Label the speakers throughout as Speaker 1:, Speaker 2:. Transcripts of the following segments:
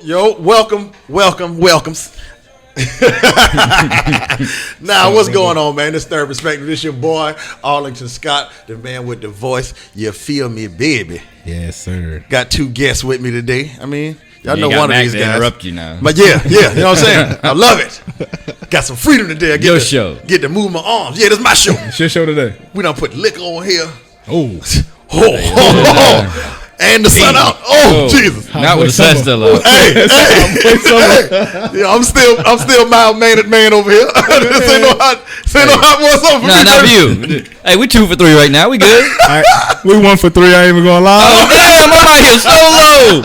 Speaker 1: Yo, welcome. Now, what's going on, man? This Third Perspective. This your boy, Arlington Scott, the man with the voice. You feel me, baby?
Speaker 2: Yes, sir.
Speaker 1: Got two guests with me today. I mean, y'all know
Speaker 3: one
Speaker 1: of these guys.
Speaker 3: Interrupt you now,
Speaker 1: but yeah, you know what I'm saying. I love it. Got some freedom today. I get
Speaker 3: show.
Speaker 1: Get to move my arms. Yeah, this is my show.
Speaker 2: It's your show today.
Speaker 1: We done put liquor on here.
Speaker 2: Oh.
Speaker 1: And the sun out. Oh, Jesus!
Speaker 3: Not with the sun still up.
Speaker 1: Hey. Yeah, I'm still mild-mannered man over here. This ain't no hot boy something for me.
Speaker 3: Not for you. Hey, we 2 for 3 right now. We good.
Speaker 2: All right. We 1 for 3. I ain't even gonna lie.
Speaker 3: Oh damn! I'm out here solo.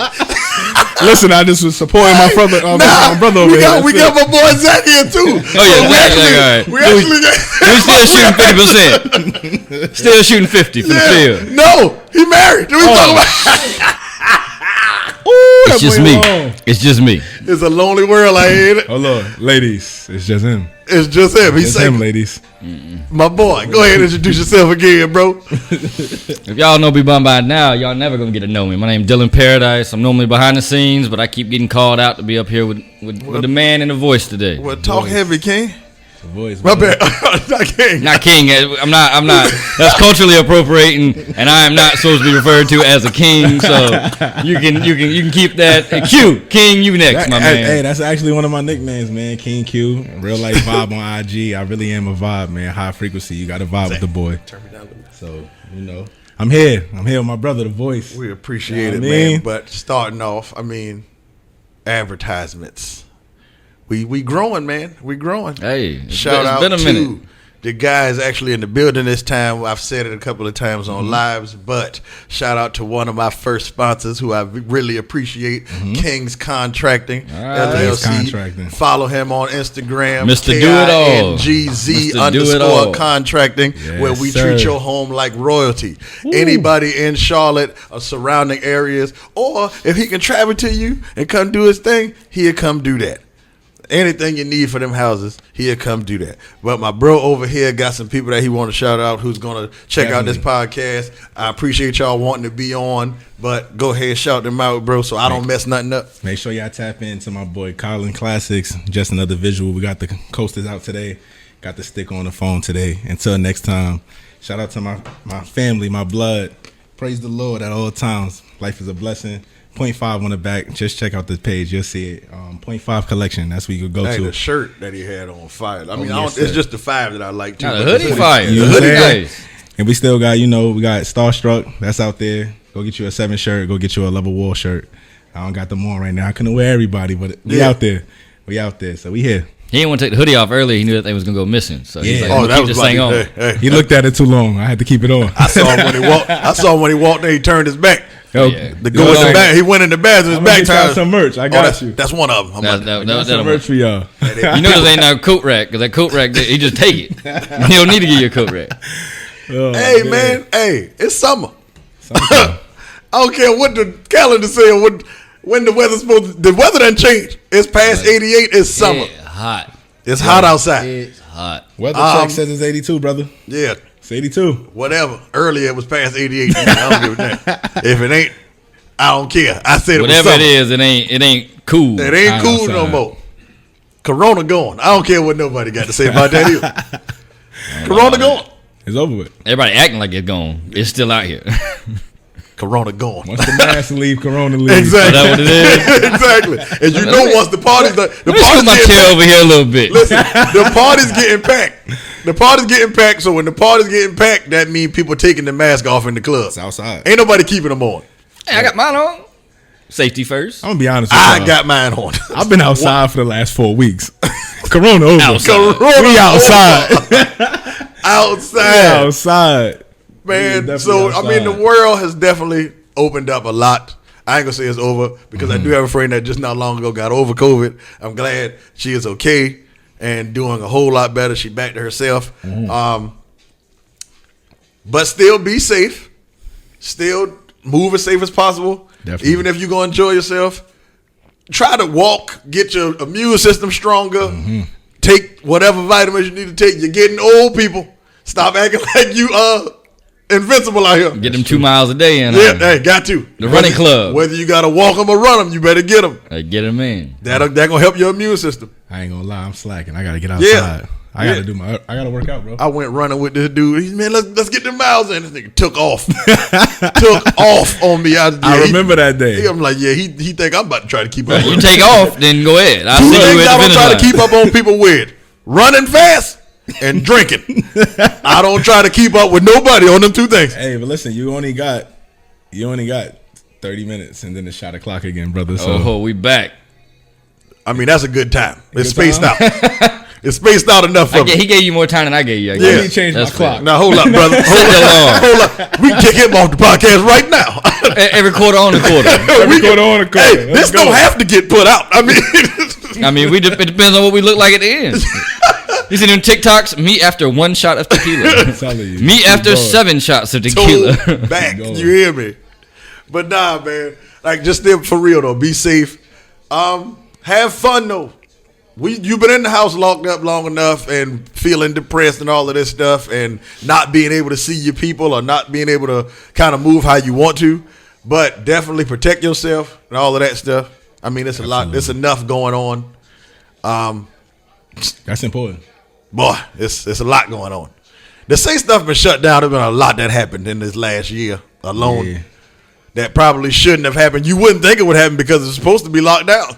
Speaker 2: Listen, I just was supporting my brother. My brother over here.
Speaker 1: We got my boy Zach here too.
Speaker 3: Oh yeah,
Speaker 1: we actually
Speaker 3: 50%. Still shooting 50 from the field.
Speaker 1: No, he married. What are we talking about?
Speaker 3: It's just me. It's just me.
Speaker 1: It's a lonely world. I hate it.
Speaker 2: Oh Lord, ladies, it's just him.
Speaker 1: It's just him. He's
Speaker 2: him, ladies.
Speaker 1: My boy, go ahead and introduce yourself again, bro.
Speaker 3: If y'all know me by now, y'all never gonna get to know me. My name is Dylan Paradise. I'm normally behind the scenes, but I keep getting called out to be up here with the man and the voice today.
Speaker 1: Well, talk heavy, King.
Speaker 2: The voice.
Speaker 1: My bad. Not King.
Speaker 3: Not King. I'm not. That's culturally appropriating, and I am not supposed to be referred to as a king. So you can keep that. Q, King, you next, my man.
Speaker 2: Hey, that's actually one of my nicknames, man. King Q. Real life vibe on IG. I really am a vibe, man. High frequency. You got to vibe with the boy.
Speaker 1: Turn me down a little bit.
Speaker 2: So I'm here. I'm here with my brother, the voice.
Speaker 1: We appreciate it,
Speaker 2: man.
Speaker 1: But starting off, advertisements. We growing, man. We growing.
Speaker 3: Hey,
Speaker 1: shout out
Speaker 3: been a minute.
Speaker 1: to the guys actually in the building this time. I've said it a couple of times on lives, but shout out to one of my first sponsors who I really appreciate, King's Contracting, LLC.
Speaker 2: Contracting.
Speaker 1: Follow him on Instagram,
Speaker 3: Mr. Do It All.
Speaker 1: KINGZ_contracting, where we treat your home like royalty. Ooh. Anybody in Charlotte or surrounding areas, or if he can travel to you and come do his thing, he'll come do that. Anything you need for them houses, he'll come do that. But my bro over here got some people that he want to shout out who's going to check out this podcast. I appreciate y'all wanting to be on, but go ahead, shout them out, bro, so I don't mess nothing up.
Speaker 2: Make sure y'all tap into my boy Colin Classics. Just another visual. We got the coasters out today. Got the stick on the phone today. Until next time, shout out to my family, my blood. Praise the Lord at all times. Life is a blessing. 0.5 on the back. Just check out the page. You'll see it. 0.5 collection. That's where you could go to.
Speaker 1: The shirt that he had on fire. It's just the 5 that I like too.
Speaker 3: The hoodie fire.
Speaker 2: The hoodie nice. And we still got, we got Starstruck. That's out there. Go get you a 7 shirt. Go get you a Level Wall shirt. I don't got them on right now. I couldn't wear everybody, but we out there. We out there. So we here.
Speaker 3: He didn't want to take the hoodie off early. He knew that thing was going to go missing. So he's like, keep this thing on.
Speaker 1: Hey.
Speaker 2: He looked at it too long. I had to keep it on.
Speaker 1: I saw him when he walked in. He turned his back.
Speaker 2: Yo,
Speaker 1: in the back. He went in the bathroom. His back turned.
Speaker 2: Some merch. I got you.
Speaker 1: That's one of them.
Speaker 3: That's
Speaker 2: some merch for y'all.
Speaker 3: You know this ain't no coat rack, because that coat rack, he just take it. You don't need to give you a coat rack.
Speaker 1: Hey, man. Hey, it's summer. I don't care what the calendar says. When the weather's supposed to, the weather doesn't change. It's past 88. It's summer.
Speaker 3: It's hot.
Speaker 1: It's hot outside.
Speaker 3: It's hot.
Speaker 2: Weather check says it's 82, brother.
Speaker 1: Yeah.
Speaker 2: It's 82.
Speaker 1: Whatever. Earlier it was past 88. I don't give a damn. If it ain't, I don't care. I said it
Speaker 3: whatever
Speaker 1: was summer.
Speaker 3: it is, it ain't cool.
Speaker 1: It ain't cool no more. Corona gone. I don't care what nobody got to say about that either. Corona gone.
Speaker 2: It's over with.
Speaker 3: Everybody acting like it's gone. It's still out here.
Speaker 1: Corona gone.
Speaker 2: Once the mask leave, Corona leave.
Speaker 1: Exactly.
Speaker 3: Is that what it is?
Speaker 1: Exactly. And you know, once the party's the
Speaker 3: Let me scoot my chair over here a little bit.
Speaker 1: Listen, the party's getting packed. The party's getting packed. So when the party's getting packed, that means people taking the mask off in the club.
Speaker 2: It's outside.
Speaker 1: Ain't nobody keeping them on.
Speaker 3: Hey, I got mine on. Safety first.
Speaker 2: I'm gonna be honest with you.
Speaker 1: I got mine on.
Speaker 2: I've been outside for the last 4 weeks. Corona over.
Speaker 3: Outside.
Speaker 2: We outside.
Speaker 1: Outside. Man, so outside. The world has definitely opened up a lot. I ain't gonna say it's over because I do have a friend that just not long ago got over COVID. I'm glad she is okay and doing a whole lot better. She back to herself. But still be safe. Still move as safe as possible.
Speaker 2: Definitely.
Speaker 1: Even if you're gonna enjoy yourself, try to walk, get your immune system stronger. Take whatever vitamins you need to take. You're getting old, people. Stop acting like you invincible out here.
Speaker 3: Get them 2 miles a day in.
Speaker 1: Yeah, hey, got to.
Speaker 3: The running club.
Speaker 1: Whether you got to walk them or run them, you better get them.
Speaker 3: Get them in.
Speaker 1: That gonna help your immune system.
Speaker 2: I ain't gonna lie, I'm slacking. I gotta get outside. I gotta work out, bro.
Speaker 1: I went running with this dude. He's, man, let's get them miles in. This nigga took off. Took off on me.
Speaker 2: I remember that day.
Speaker 1: I'm like, yeah, he think I'm about to try to keep up.
Speaker 3: You take off, then go ahead. I'll
Speaker 1: Two
Speaker 3: see you
Speaker 1: things
Speaker 3: at
Speaker 1: I
Speaker 3: the
Speaker 1: don't
Speaker 3: finish
Speaker 1: try
Speaker 3: line.
Speaker 1: to keep up on people with: running fast and drinking. I don't try to keep up with nobody on them two things.
Speaker 2: Hey, but listen, you only got 30 minutes and then the shot o'clock again, brother. So
Speaker 3: Oh, we back.
Speaker 1: I mean, that's a good time. It's
Speaker 2: Good
Speaker 1: spaced
Speaker 2: time?
Speaker 1: out. It's spaced out enough for me.
Speaker 3: He gave you more time than I gave you. I
Speaker 1: Yeah.
Speaker 3: guess.
Speaker 2: let me change my
Speaker 3: That's
Speaker 2: clock.
Speaker 3: fair.
Speaker 1: Now hold up, brother. Hold up. We can kick him off the podcast right now.
Speaker 3: Every quarter on the quarter.
Speaker 2: Every quarter on the quarter.
Speaker 1: Hey,
Speaker 2: Let's
Speaker 1: this don't
Speaker 2: go.
Speaker 1: have to get put out. I mean,
Speaker 3: I mean, it depends on what we look like at the end. You see them TikToks? Me after 1 shot of tequila.
Speaker 2: I'm telling you.
Speaker 3: Me after
Speaker 2: Keep going.
Speaker 3: 7 shots of tequila.
Speaker 1: toe back.
Speaker 2: Going.
Speaker 1: You hear me? But nah, man. Like, just still for real though. Be safe. Have fun though. You've been in the house locked up long enough and feeling depressed and all of this stuff and not being able to see your people or not being able to kind of move how you want to. But definitely protect yourself and all of that stuff. I mean, it's a lot. It's enough going on.
Speaker 2: That's important.
Speaker 1: Boy, it's a lot going on. The say stuff been shut down. There's been a lot that happened in this last year alone.
Speaker 2: Yeah.
Speaker 1: That probably shouldn't have happened. You wouldn't think it would happen because it's supposed to be locked down.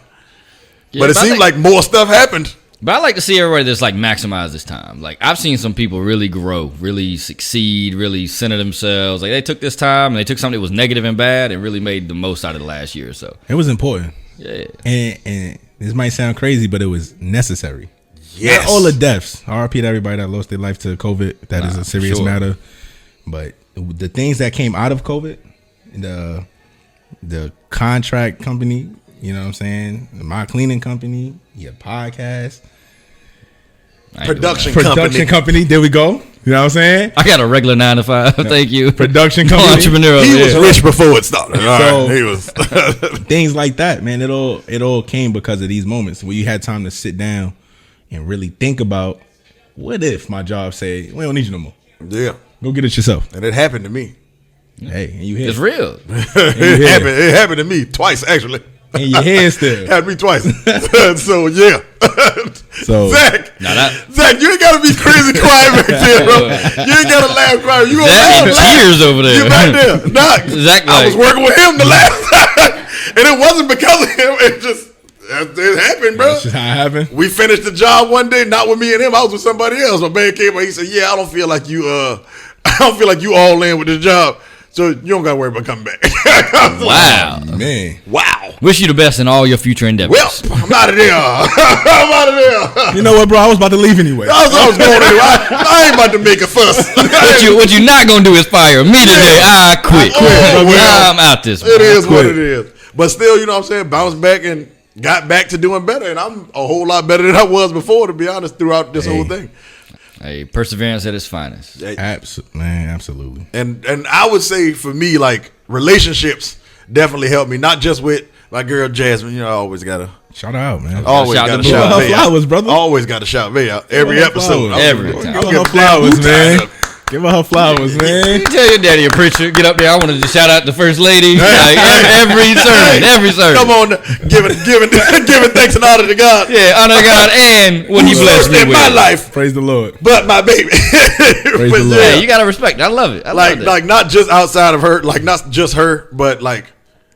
Speaker 3: Yeah,
Speaker 1: but it seemed like more stuff happened.
Speaker 3: But I like to see everybody that's like maximize this time. Like I've seen some people really grow, really succeed, really center themselves. Like they took this time and they took something that was negative and bad and really made the most out of the last year or so.
Speaker 2: It was important.
Speaker 3: Yeah.
Speaker 2: And this might sound crazy, but it was necessary.
Speaker 1: Yes.
Speaker 2: Not all the deaths. RIP to everybody that lost their life to COVID. That is a serious
Speaker 3: sure.
Speaker 2: matter. But the things that came out of COVID, the contract company, you know what I'm saying? My cleaning company, your podcast,
Speaker 1: Production
Speaker 2: production company. There we go. You know what I'm saying?
Speaker 3: I got a regular 9 to 5. Thank you.
Speaker 2: Production company.
Speaker 3: Entrepreneur.
Speaker 1: He
Speaker 3: over
Speaker 1: was
Speaker 3: here.
Speaker 1: rich before it started. All
Speaker 2: So-
Speaker 1: right, he was.
Speaker 2: Things like that, man. It all came because of these moments where you had time to sit down and really think about, what if my job say, we don't need you no more.
Speaker 1: Yeah,
Speaker 2: Go get it yourself.
Speaker 1: and it happened to me.
Speaker 2: Hey, and you here.
Speaker 3: It's real.
Speaker 1: It happened to me twice actually.
Speaker 2: And your head still.
Speaker 1: Happened to me twice. So yeah.
Speaker 2: So
Speaker 1: Zach,
Speaker 3: Now that-
Speaker 1: Zach, you ain't gotta be crazy quiet back there, bro. You ain't gotta laugh quiet. You gonna
Speaker 3: Zach in
Speaker 1: laugh.
Speaker 3: tears over there.
Speaker 1: You back there. Nah,
Speaker 3: Zach
Speaker 1: I was
Speaker 3: like-
Speaker 1: working with him the last time. And it wasn't because of him. It happened, bro.
Speaker 2: that's just how it happened.
Speaker 1: We finished the job one day, not with me and him. I was with somebody else. My man came and he said, "Yeah, I don't feel like you all in with this job. So you don't gotta worry about coming back." I was like,
Speaker 3: Wow.
Speaker 2: Man.
Speaker 1: wow.
Speaker 3: Wish you the best in all your future endeavors.
Speaker 1: Well, I'm out of there. I'm out of there.
Speaker 2: You know what, bro? I was about to leave anyway.
Speaker 1: I was going anyway. I ain't about to make a fuss.
Speaker 3: what you not gonna do is fire me today. I quit.
Speaker 1: Oh, well.
Speaker 3: I'm out this.
Speaker 1: It is what
Speaker 2: quit.
Speaker 1: it is. But still, you know what I'm saying? Bounced back and got back to doing better. And I'm a whole lot better than I was before, to be honest, throughout this whole thing.
Speaker 3: Hey, perseverance at its finest.
Speaker 2: Man, absolutely.
Speaker 1: And I would say for me, like, relationships definitely helped me. Not just with my girl Jasmine. You know, I always got to.
Speaker 2: Shout out, man.
Speaker 1: Always
Speaker 3: Shout
Speaker 1: got to
Speaker 3: to
Speaker 1: shout
Speaker 2: Give her
Speaker 1: May out.
Speaker 2: flowers, brother.
Speaker 1: Always got to shout May out. Every
Speaker 2: her
Speaker 1: episode.
Speaker 2: flowers.
Speaker 3: Every
Speaker 1: Go
Speaker 3: time.
Speaker 1: get
Speaker 2: Give her
Speaker 1: the
Speaker 2: flowers,
Speaker 1: damn
Speaker 2: man.
Speaker 1: boot tied up.
Speaker 2: Give her flowers, man.
Speaker 3: You tell your daddy a preacher. Get up there. I wanted to shout out the first lady. Like, every sermon. Every sermon.
Speaker 1: Come on, giving thanks and honor to God.
Speaker 3: Yeah, honor God and what he
Speaker 1: Who's
Speaker 3: blessed
Speaker 1: first
Speaker 3: me
Speaker 1: in
Speaker 3: with.
Speaker 1: my life,
Speaker 2: Praise the Lord.
Speaker 1: but my baby.
Speaker 2: the
Speaker 1: But
Speaker 2: Lord.
Speaker 3: Hey, you gotta respect. I love it. I love that.
Speaker 1: like not just outside of her, like not just her, but like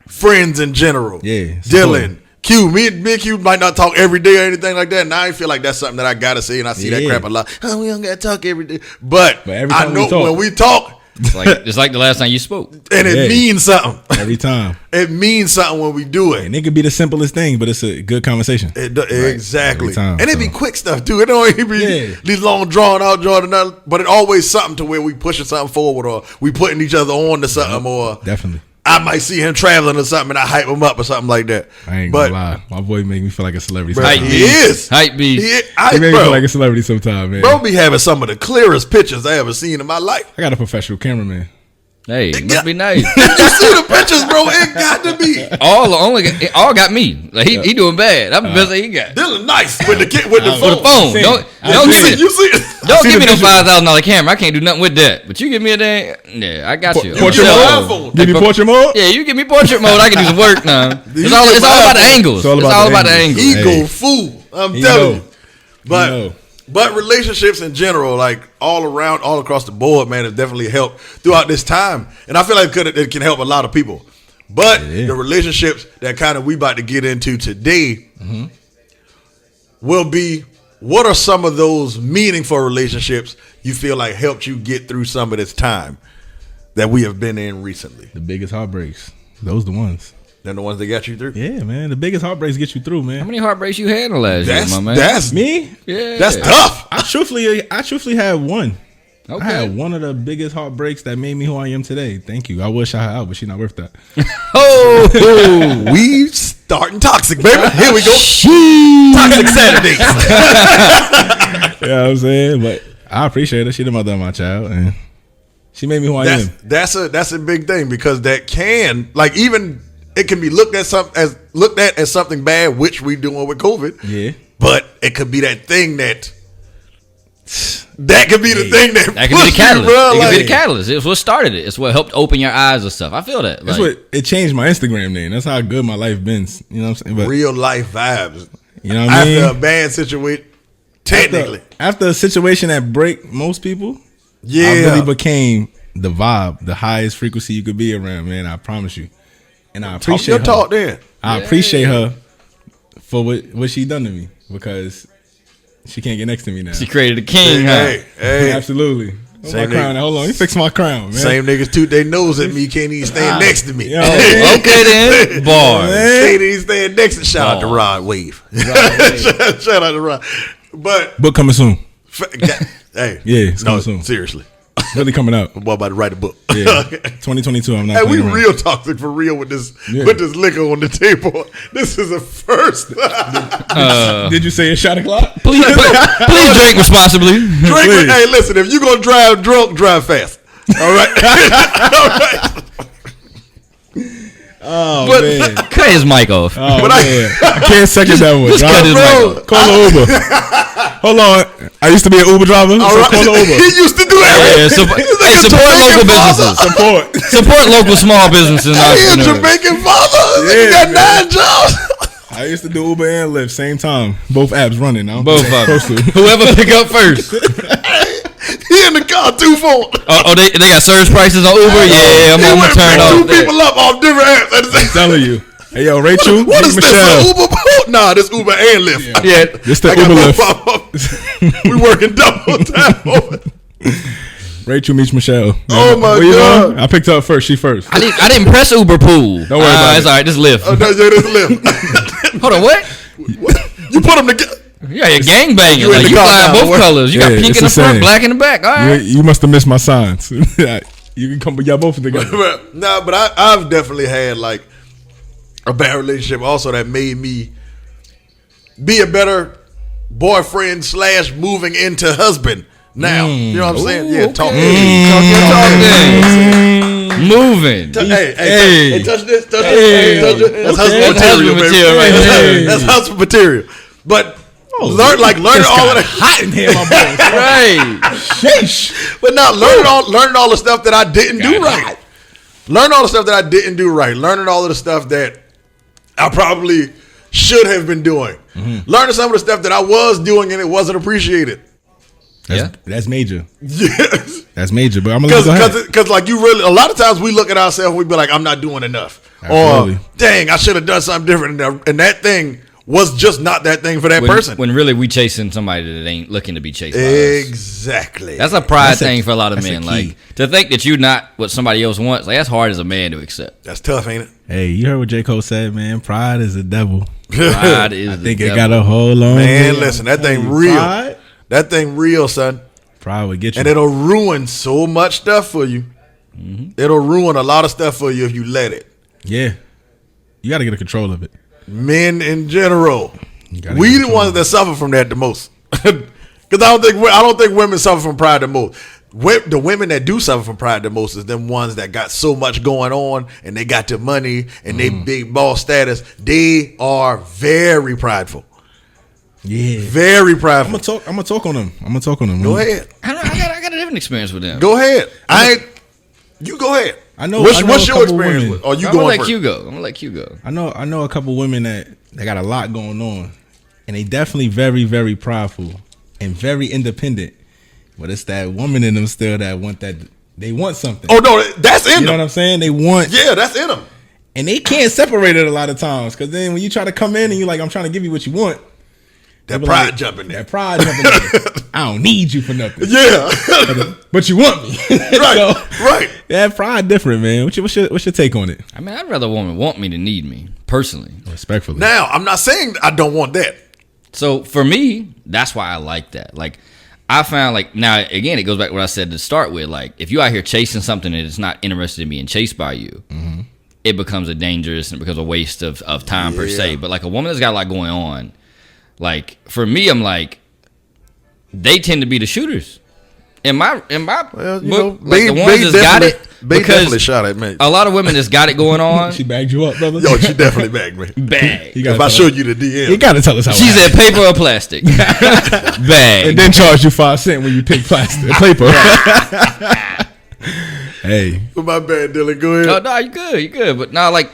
Speaker 1: friends in general.
Speaker 2: Yeah,
Speaker 1: Dylan, Q, me and Q might not talk every day or anything like that. And I feel like that's something that I gotta say, and I see that
Speaker 2: Yeah.
Speaker 1: crap a lot. Oh, we don't gotta talk every day, but
Speaker 2: every
Speaker 1: I
Speaker 2: time
Speaker 1: know
Speaker 2: we talk.
Speaker 1: when we talk,
Speaker 3: It's like the last time you spoke.
Speaker 1: and it
Speaker 2: Yeah.
Speaker 1: means something.
Speaker 2: Every time.
Speaker 1: It means something when we do it.
Speaker 2: And it could be the simplest thing, but it's a good conversation.
Speaker 1: Exactly.
Speaker 2: Every time,
Speaker 1: And it be
Speaker 2: so.
Speaker 1: quick stuff too. It don't even be
Speaker 2: Yeah.
Speaker 1: these long drawn out, but it always something to where we pushing something forward or we putting each other on to something or
Speaker 2: Definitely.
Speaker 1: I might see him traveling or something and I hype him up or something like that.
Speaker 2: I ain't
Speaker 1: but
Speaker 2: gonna lie. My boy make me feel like a celebrity.
Speaker 1: bro,
Speaker 2: sometimes.
Speaker 1: he is.
Speaker 3: Hype beast.
Speaker 2: He make me feel like a celebrity sometimes, man.
Speaker 1: Bro be having some of the clearest pictures I ever seen in my life.
Speaker 2: I got a professional cameraman.
Speaker 3: Hey, it must be nice.
Speaker 1: You see the pictures, bro? It got to be.
Speaker 3: All got me. Like he doing bad. I'm the best thing he got.
Speaker 1: Dylan nice with the phone.
Speaker 3: With the phone.
Speaker 2: seen
Speaker 3: Don't
Speaker 2: it.
Speaker 3: don't give me
Speaker 1: You see it?
Speaker 3: don't
Speaker 2: seen
Speaker 3: give me
Speaker 2: the
Speaker 3: no
Speaker 2: visual.
Speaker 3: $5,000 camera. I can't do nothing with that. But you give me a dang. Yeah, I got you.
Speaker 2: Portrait
Speaker 3: Yeah.
Speaker 2: mode? Give me portrait mode?
Speaker 3: Yeah, you give me portrait mode. I can do some work now. It's all
Speaker 1: get
Speaker 3: about the
Speaker 1: my
Speaker 3: angles. It's all about the angles.
Speaker 2: He-
Speaker 1: Ego
Speaker 2: Hey.
Speaker 1: fool. I'm
Speaker 2: He
Speaker 1: telling
Speaker 2: know.
Speaker 1: you. But
Speaker 2: know.
Speaker 1: but relationships in general, like all around, all across the board, man, has definitely helped throughout this time. And I feel like it can help a lot of people. But the relationships that kind of we about to get into today will be, what are some of those meaningful relationships you feel like helped you get through some of this time that we have been in recently?
Speaker 2: The biggest heartbreaks. Those the ones.
Speaker 1: They're the ones that got you through.
Speaker 2: Yeah, man. The biggest heartbreaks get you through, man.
Speaker 3: How many heartbreaks you had in the last year, my man?
Speaker 1: That's
Speaker 2: Me?
Speaker 3: Yeah.
Speaker 1: That's tough.
Speaker 2: I truthfully had one.
Speaker 3: Okay.
Speaker 2: I had one of the biggest heartbreaks that made me who I am today. Thank you. I would shout her out, but she's not worth that.
Speaker 3: Oh,
Speaker 1: We starting toxic, baby. Here we go. Toxic Saturdays.
Speaker 2: You know what I'm saying? But I appreciate her. She the mother of my child, and she made me who I am.
Speaker 1: That's a big thing, because that can, like, even it can be looked at as something bad, which we doing with COVID.
Speaker 2: Yeah.
Speaker 1: But it could be that thing that could be the thing that
Speaker 3: that could be the
Speaker 1: pushed you,
Speaker 3: catalyst.
Speaker 1: bro.
Speaker 3: It could be
Speaker 1: Like,
Speaker 3: the catalyst. It's what started it. It's what helped open your eyes and stuff. I feel that.
Speaker 2: That's
Speaker 3: Like,
Speaker 2: what it changed my Instagram name. That's how good my life been. You know what I'm saying? But
Speaker 1: real life vibes.
Speaker 2: you know what I mean?
Speaker 1: After a bad situation, technically.
Speaker 2: After a situation that break most people,
Speaker 1: Yeah.
Speaker 2: I really became the vibe, the highest frequency you could be around, man. I promise you. And I
Speaker 1: Talk
Speaker 2: appreciate
Speaker 1: your
Speaker 2: her.
Speaker 1: talk then.
Speaker 2: I appreciate her for what she done to me, because she can't get next to me now.
Speaker 3: she created a king, huh?
Speaker 1: Hey.
Speaker 2: Absolutely. Hold my
Speaker 1: Same
Speaker 2: crown.
Speaker 1: nigga.
Speaker 2: Hold on. Let me fix my crown, man.
Speaker 1: Same niggas toot their nose at me, can't even stand next to me.
Speaker 2: Yo,
Speaker 3: Okay then, bars.
Speaker 1: Can't even stand next to shout out to
Speaker 3: Oh.
Speaker 1: Rod Wave. shout out to Rod. But
Speaker 2: book coming soon.
Speaker 1: hey,
Speaker 2: Yeah, it's
Speaker 1: no,
Speaker 2: coming soon.
Speaker 1: seriously,
Speaker 2: Really coming out.
Speaker 1: I'm about to write a book.
Speaker 2: Yeah. 2022. I'm not
Speaker 1: Hey, we
Speaker 2: playing around.
Speaker 1: real toxic for real with this
Speaker 2: Yeah.
Speaker 1: liquor on the table. This is a first.
Speaker 2: Did you say a shot o'clock?
Speaker 3: Please drink responsibly.
Speaker 1: Drink.
Speaker 2: Please.
Speaker 1: Hey, listen, if you gonna drive drunk, drive fast. All right. All right.
Speaker 2: Oh,
Speaker 1: But-
Speaker 2: man.
Speaker 3: Cut his mic off.
Speaker 2: Oh,
Speaker 1: But
Speaker 2: man. I can't second that one.
Speaker 3: just cut his
Speaker 2: Bro,
Speaker 3: mic off.
Speaker 2: call an Uber. Hold on. I used to be an Uber driver, so
Speaker 1: All right.
Speaker 2: call an Uber.
Speaker 1: He used to do that.
Speaker 3: Yeah, hey, support local businesses.
Speaker 2: Support.
Speaker 3: Support local small businesses and
Speaker 1: He a
Speaker 3: entrepreneurs.
Speaker 1: Jamaican father.
Speaker 2: Yeah,
Speaker 1: He got
Speaker 2: man.
Speaker 1: 9 jobs.
Speaker 2: I used to do Uber and Lyft same time. Both apps running. I don't
Speaker 3: Both
Speaker 2: think
Speaker 3: of
Speaker 2: I'm
Speaker 3: them.
Speaker 2: supposed to.
Speaker 3: Whoever pick up first.
Speaker 1: He in the car 2 phone.
Speaker 3: Oh, they got surge prices on Uber. Yeah, I'm
Speaker 1: He
Speaker 3: gonna
Speaker 1: went
Speaker 3: turn
Speaker 1: pick 2
Speaker 3: off.
Speaker 1: people up off different apps at the same time.
Speaker 2: Telling you. Hey, yo, Rachel.
Speaker 1: What
Speaker 2: meet
Speaker 1: is this?
Speaker 2: Michelle.
Speaker 1: An Uber? Nah, this Uber and Lyft.
Speaker 3: Yeah,
Speaker 2: This the
Speaker 1: I got
Speaker 2: Uber
Speaker 1: both
Speaker 2: Lyft.
Speaker 1: of them. We working double time.
Speaker 2: Rachel meets Michelle.
Speaker 1: Oh, my
Speaker 2: Where you
Speaker 1: God.
Speaker 2: going? I picked her up first. She first.
Speaker 3: I didn't press Uber pool.
Speaker 2: Don't worry about
Speaker 3: It's
Speaker 2: it.
Speaker 3: all right. Just lift.
Speaker 1: Oh, no, yeah, this Lyft.
Speaker 3: Hold on, what?
Speaker 1: You put them together.
Speaker 3: Yeah, you're gang banging.
Speaker 1: You in
Speaker 3: Like,
Speaker 1: the
Speaker 3: you
Speaker 1: car
Speaker 3: flying
Speaker 1: now,
Speaker 3: both
Speaker 1: what?
Speaker 3: colors. You got
Speaker 2: Yeah,
Speaker 3: pink
Speaker 2: it's
Speaker 3: in the
Speaker 2: the
Speaker 3: front,
Speaker 2: same.
Speaker 3: black in the back. All right.
Speaker 2: You must have missed my signs. You can come, y'all both together.
Speaker 1: Nah, but I've definitely had like a bad relationship also that made me be a better boyfriend / moving into husband now. You know what I'm saying? Yeah, talk.
Speaker 3: Moving.
Speaker 1: Hey, touch this, touch this, touch this. That's husband
Speaker 3: That's husband
Speaker 1: material, baby.
Speaker 3: material right there.
Speaker 1: That's husband material. But learning all of that.
Speaker 2: Hot in here, my boy.
Speaker 3: Right.
Speaker 2: Sheesh.
Speaker 1: But not learning all the stuff that I didn't do right. Learn all the stuff that I didn't do right. Learning all of the stuff that I probably should have been doing. Learning some of the stuff that I was doing and it wasn't appreciated.
Speaker 2: That's major.
Speaker 1: Yes.
Speaker 2: That's major. But I'm gonna go ahead.
Speaker 1: Because like you really, a lot of times we look at ourselves and we be like, I'm not doing enough.
Speaker 2: Absolutely.
Speaker 1: Or dang, I should have done something different. And that thing was just not that thing for that person.
Speaker 3: When really we chasing somebody that ain't looking to be chased by us.
Speaker 1: Exactly.
Speaker 3: That's a pride
Speaker 2: That's a-
Speaker 3: thing for a lot of
Speaker 2: that's a
Speaker 3: men.
Speaker 2: key.
Speaker 3: Like, to think that you're not what somebody else wants, like, that's hard as a man to accept.
Speaker 1: That's tough, ain't it?
Speaker 2: Hey, you heard what J. Cole said, man. Pride is a devil.
Speaker 3: Pride is
Speaker 2: I
Speaker 3: the
Speaker 2: think it
Speaker 3: devil.
Speaker 2: got a hold on.
Speaker 1: Man, listen, that thing real.
Speaker 2: Pride?
Speaker 1: That thing real, son.
Speaker 2: Pride would get you.
Speaker 1: And it'll ruin so much stuff for you. It'll ruin a lot of stuff for you if you let it.
Speaker 2: Yeah. You got to get a control of it.
Speaker 1: Men in general,
Speaker 2: gotta
Speaker 1: we
Speaker 2: get
Speaker 1: the
Speaker 2: control.
Speaker 1: ones that suffer from that the most. Because I don't think women suffer from pride the most. The women that do suffer from pride the most is them ones that got so much going on and they got the money and they big boss status. They are very prideful.
Speaker 2: Yeah,
Speaker 1: very prideful.
Speaker 2: I'm gonna talk on them.
Speaker 1: Go ahead.
Speaker 3: I got a different experience with them.
Speaker 1: Go ahead. You go ahead.
Speaker 2: I know.
Speaker 1: What's
Speaker 2: a
Speaker 1: your
Speaker 2: couple
Speaker 1: experience
Speaker 2: women.
Speaker 1: with? Or you
Speaker 3: I'm
Speaker 1: going
Speaker 3: gonna let
Speaker 1: first?
Speaker 3: you go. I'm gonna let you go.
Speaker 2: I know a couple women that got a lot going on, and they definitely very, very prideful and very independent. But it's that woman in them still that they want something.
Speaker 1: Oh no, that's in them.
Speaker 2: You know what I'm saying? They want,
Speaker 1: Yeah, that's in them.
Speaker 2: and they can't separate it a lot of times. Because then when you try to come in and you're like, I'm trying to give you what you want,
Speaker 1: That
Speaker 2: they be
Speaker 1: pride
Speaker 2: like,
Speaker 1: jumping there.
Speaker 2: That pride jumping there. I don't need you for nothing.
Speaker 1: Yeah.
Speaker 2: But you want me.
Speaker 1: Right. Right.
Speaker 2: That pride different, man. What's your take on it?
Speaker 3: I mean, I'd rather a woman want me than need me, personally.
Speaker 2: Respectfully.
Speaker 1: Now, I'm not saying I don't want that.
Speaker 3: So for me, that's why I like that. Like, I found, like, now again, it goes back to what I said to start with. Like, if you out here chasing something that is not interested in being chased by you, it becomes a dangerous and it becomes a waste of time per se. But like a woman that's got a lot going on, like for me, I'm like, they tend to be the shooters. In my
Speaker 1: Well, you
Speaker 3: book,
Speaker 1: know,
Speaker 3: like the ones that's got it,
Speaker 1: They definitely
Speaker 3: because
Speaker 1: shot at me.
Speaker 3: a lot of women that's got it going on,
Speaker 2: She bagged you up, brother.
Speaker 1: Yo, she definitely bagged me.
Speaker 3: bag.
Speaker 2: You gotta
Speaker 1: If I
Speaker 2: tell
Speaker 1: showed you the DM.
Speaker 2: You gotta tell us how.
Speaker 3: She
Speaker 2: it
Speaker 3: said paper or plastic, bag.
Speaker 2: and then charge you 5 cents when you pick plastic paper. Hey,
Speaker 1: My bad, Dylan. Go ahead.
Speaker 3: No, you good. But now, like,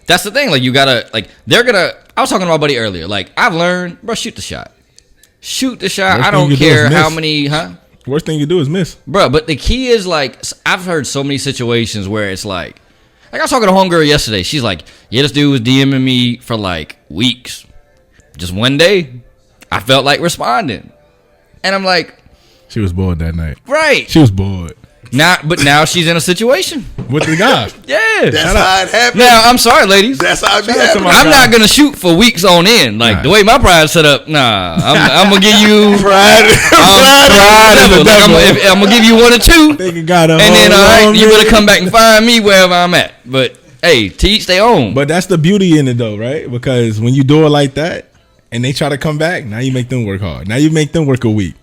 Speaker 3: that's the thing. Like, you gotta, like, they're gonna. I was talking to my buddy earlier. Like, I've learned, bro, shoot the shot. Shoot the shot.
Speaker 2: Worst
Speaker 3: I
Speaker 2: thing
Speaker 3: don't
Speaker 2: you do
Speaker 3: care
Speaker 2: is
Speaker 3: how
Speaker 2: miss.
Speaker 3: many,
Speaker 2: worst thing you do is miss.
Speaker 3: bro. But the key is, like, I've heard so many situations where it's like I was talking to homegirl yesterday. She's like, yeah, this dude was DMing me for like weeks. Just one day, I felt like responding, and I'm like,
Speaker 2: She was bored that night.
Speaker 3: right
Speaker 2: She was bored
Speaker 3: but now she's in a situation.
Speaker 2: with the guy.
Speaker 3: Yeah.
Speaker 1: That's how it happened.
Speaker 3: Now I'm sorry, ladies.
Speaker 1: That's how it be
Speaker 2: Shout out to
Speaker 1: happening.
Speaker 2: my
Speaker 3: I'm
Speaker 2: God.
Speaker 3: not gonna shoot for weeks on end. Like
Speaker 2: Nah.
Speaker 3: the way my pride's set up, nah. I'm gonna give you
Speaker 1: Pride.
Speaker 3: pride
Speaker 2: is the devil.
Speaker 3: I'm gonna give you 1 or 2,
Speaker 2: Thinking got a
Speaker 3: and then
Speaker 2: hold
Speaker 3: all right,
Speaker 2: on
Speaker 3: you
Speaker 2: me.
Speaker 3: better come back and find me wherever I'm at. But hey, to each their own.
Speaker 2: But that's the beauty in it, though, right? Because when you do it like that, and they try to come back, now you make them work hard. Now you make them work a week.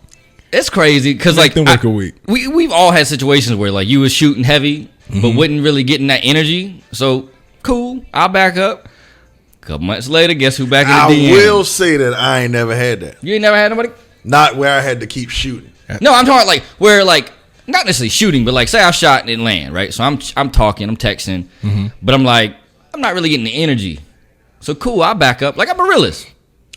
Speaker 3: It's crazy because
Speaker 2: Make
Speaker 3: like
Speaker 2: them work a week.
Speaker 3: we've all had situations where like you was shooting heavy, but wasn't really getting that energy. So cool, I'll back up. A couple months later, guess who back in
Speaker 1: I
Speaker 3: the DM?
Speaker 1: will say that I ain't never had that.
Speaker 3: You ain't never had nobody.
Speaker 1: Not where I had to keep shooting.
Speaker 3: No, I'm talking like where like not necessarily shooting, but like say I shot and it land, right? So I'm talking, I'm texting, but I'm like I'm not really getting the energy. So cool, I'll back up. Like I'm a realist.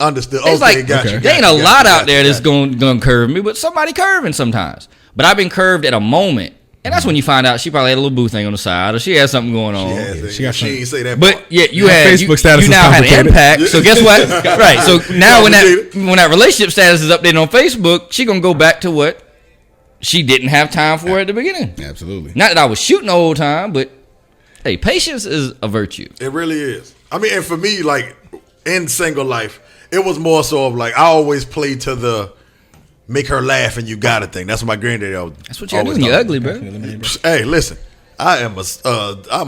Speaker 1: Understood.
Speaker 3: It's
Speaker 1: Okay,
Speaker 3: like
Speaker 1: got you.
Speaker 3: there ain't a lot out there that's gonna curve me, but somebody curving sometimes. But I've been curved at a moment, and that's when you find out she probably had a little boo thing on the side, or she had something going on.
Speaker 2: she got
Speaker 1: She
Speaker 2: some-
Speaker 1: ain't say that.
Speaker 3: But
Speaker 1: part.
Speaker 3: yeah, you
Speaker 2: Her
Speaker 3: had
Speaker 2: Facebook
Speaker 3: you,
Speaker 2: status
Speaker 3: you
Speaker 2: is
Speaker 3: now had an
Speaker 2: complicated.
Speaker 3: impact. So guess what? Right. So now when
Speaker 1: Complicated.
Speaker 3: that relationship status is updated on Facebook, she gonna go back to what she didn't have time for at the beginning.
Speaker 2: Absolutely.
Speaker 3: Not that I was shooting the whole time, but hey, patience is a virtue.
Speaker 1: It really is. I mean, and for me, like in single life, it was more so of like I always play to the make her laugh and you got it thing. That's what my granddaddy always.
Speaker 3: That's what you gotta do
Speaker 1: always
Speaker 3: when you're
Speaker 1: taught
Speaker 3: ugly, bro.
Speaker 1: me. Hey, listen, I'm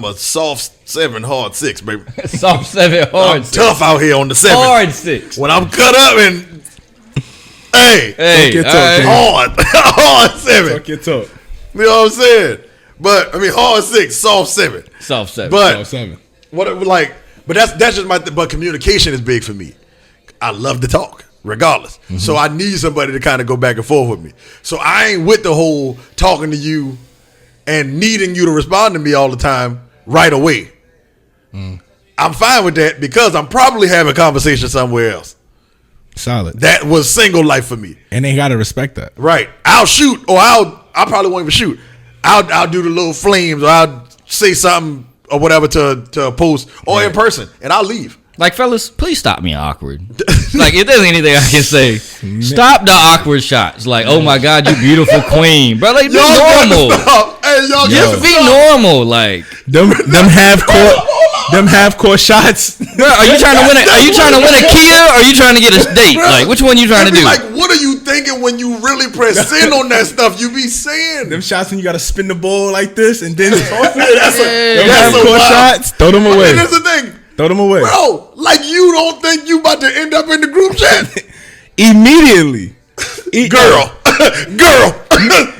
Speaker 1: a soft 7, hard 6, baby.
Speaker 3: Soft 7, hard
Speaker 1: I'm
Speaker 3: 6.
Speaker 1: tough out here on the 7.
Speaker 3: Hard 6.
Speaker 1: When I'm cut up and hey,
Speaker 3: Hey,
Speaker 2: get
Speaker 3: all
Speaker 2: talking.
Speaker 3: right.
Speaker 1: hard 7.
Speaker 2: Talk your talk.
Speaker 1: You know what I'm saying? But I mean, hard 6, soft 7.
Speaker 3: Soft 7.
Speaker 1: But
Speaker 2: Oh, 7.
Speaker 1: what it, like, but that's just my. But communication is big for me. I love to talk, regardless. So I need somebody to kind of go back and forth with me. So I ain't with the whole talking to you and needing you to respond to me all the time right away. I'm fine with that because I'm probably having a conversation somewhere else.
Speaker 2: Solid.
Speaker 1: That was single life for me.
Speaker 2: And they gotta respect that.
Speaker 1: Right. I'll shoot, or I probably won't even shoot. I'll do the little flames, or I'll say something or whatever to a post or in person, and I'll leave.
Speaker 3: Like, fellas, please stop me awkward. Like, if there's anything I can say, stop the awkward shots. Like, oh my God, you beautiful queen. Bro, like, be normal.
Speaker 1: Hey, y'all
Speaker 3: Just be normal. Like,
Speaker 2: Them half court shots.
Speaker 3: bro, are you trying to win a Kia or are you trying to get a date? Like, which one you trying to
Speaker 1: Be
Speaker 3: do?
Speaker 1: like, what are you thinking when you really press in on that stuff? You be saying
Speaker 2: Them shots when you gotta spin the ball like this and then
Speaker 1: that's
Speaker 3: Yeah.
Speaker 2: half
Speaker 1: so
Speaker 2: court
Speaker 1: wild.
Speaker 2: shots. Throw them away.
Speaker 1: And that's the thing,
Speaker 2: Throw them away.
Speaker 1: bro. Like you don't think you about to end up in the group chat,
Speaker 2: Immediately.
Speaker 1: girl? girl,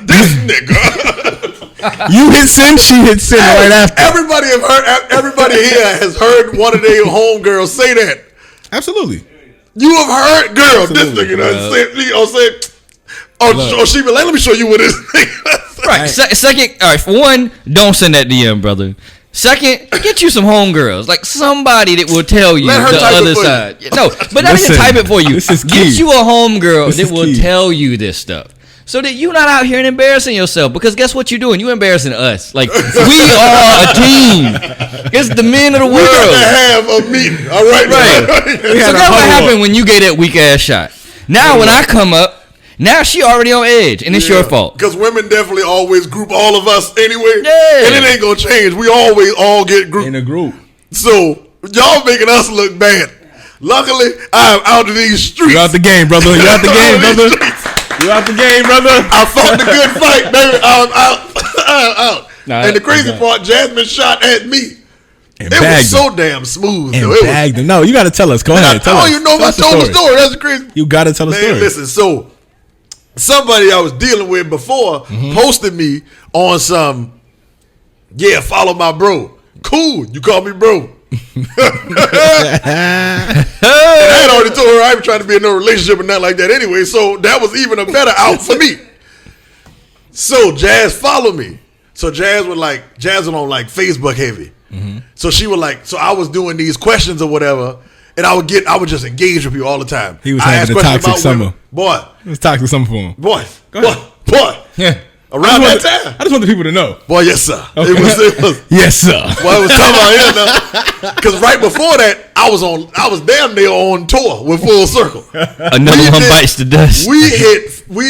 Speaker 1: this nigga.
Speaker 2: You hit send, she hit send right after.
Speaker 1: Everybody here has heard one of their homegirls say that.
Speaker 2: Absolutely.
Speaker 1: You have heard, girl,
Speaker 2: Absolutely,
Speaker 1: this nigga done said, you know, said, oh, she be like, let me show you what this nigga.
Speaker 3: Right. Second, all right. For one, don't send that DM, brother. Second, get you some homegirls, like somebody that will tell you
Speaker 1: Let her
Speaker 3: the
Speaker 1: type it
Speaker 3: other
Speaker 1: for you.
Speaker 3: side. No, but not even type it for you.
Speaker 2: This is
Speaker 3: Get
Speaker 2: key.
Speaker 3: you a homegirl
Speaker 2: This
Speaker 3: that
Speaker 2: is
Speaker 3: will
Speaker 2: key.
Speaker 3: tell you this stuff. So that you're not out here and embarrassing yourself. Because guess what you're doing? You're embarrassing us. Like, we are a team. It's the men of the
Speaker 1: We're going
Speaker 3: world.
Speaker 1: to have a meeting. All right.
Speaker 3: Right. So
Speaker 2: had a
Speaker 3: that's what
Speaker 2: huddle
Speaker 3: happened
Speaker 2: up.
Speaker 3: when you gave that weak ass shot. Now when I come up, now she already on edge, and it's your fault.
Speaker 1: Because women definitely always group all of us anyway.
Speaker 3: Yeah.
Speaker 1: And it ain't going to change. We always all get grouped.
Speaker 2: In a group.
Speaker 1: So y'all making us look bad. Luckily, I'm out of these streets.
Speaker 2: You out the game, brother. You out the game, brother. You out the game, brother.
Speaker 1: I fought the good fight, baby. I'm out. I'm out.
Speaker 3: Nah,
Speaker 1: And the crazy part, Jasmine shot at me.
Speaker 2: And
Speaker 1: It
Speaker 2: bagged
Speaker 1: was so damn smooth.
Speaker 2: and
Speaker 1: though. It was,
Speaker 2: bagged him. No, you got to tell us. Go
Speaker 1: I
Speaker 2: ahead. Tell
Speaker 1: don't
Speaker 2: us.
Speaker 1: even know if
Speaker 2: Tell
Speaker 1: I
Speaker 2: us
Speaker 1: told the story. That's crazy.
Speaker 2: You got to tell the
Speaker 1: Man,
Speaker 2: story.
Speaker 1: listen, so somebody I was dealing with before posted me on some, follow my bro. Cool, you call me bro. And I had already told her I was trying to be in no relationship or nothing like that anyway, so that was even a better out for me. So Jazz followed me. So Jazz was on like Facebook heavy. So she was like, so I was doing these questions or whatever, and I would just engage with people all the time.
Speaker 2: He was
Speaker 1: I
Speaker 2: having
Speaker 1: asked
Speaker 2: a
Speaker 1: questions
Speaker 2: toxic
Speaker 1: about
Speaker 2: summer.
Speaker 1: women. Boy,
Speaker 2: Let's talk to something for him.
Speaker 1: boy,
Speaker 2: Go
Speaker 1: boy,
Speaker 2: ahead.
Speaker 1: boy.
Speaker 2: Yeah.
Speaker 1: Around
Speaker 2: I
Speaker 1: that
Speaker 2: just want
Speaker 1: time.
Speaker 2: I just want the people to know.
Speaker 1: Boy, yes, sir.
Speaker 2: Okay.
Speaker 1: It was
Speaker 2: Yes, sir.
Speaker 1: well, it was talking about here now. Because right before that, I was damn near on tour with Full Circle.
Speaker 3: Another
Speaker 1: We
Speaker 3: one
Speaker 1: did-
Speaker 3: bites the dust.
Speaker 1: We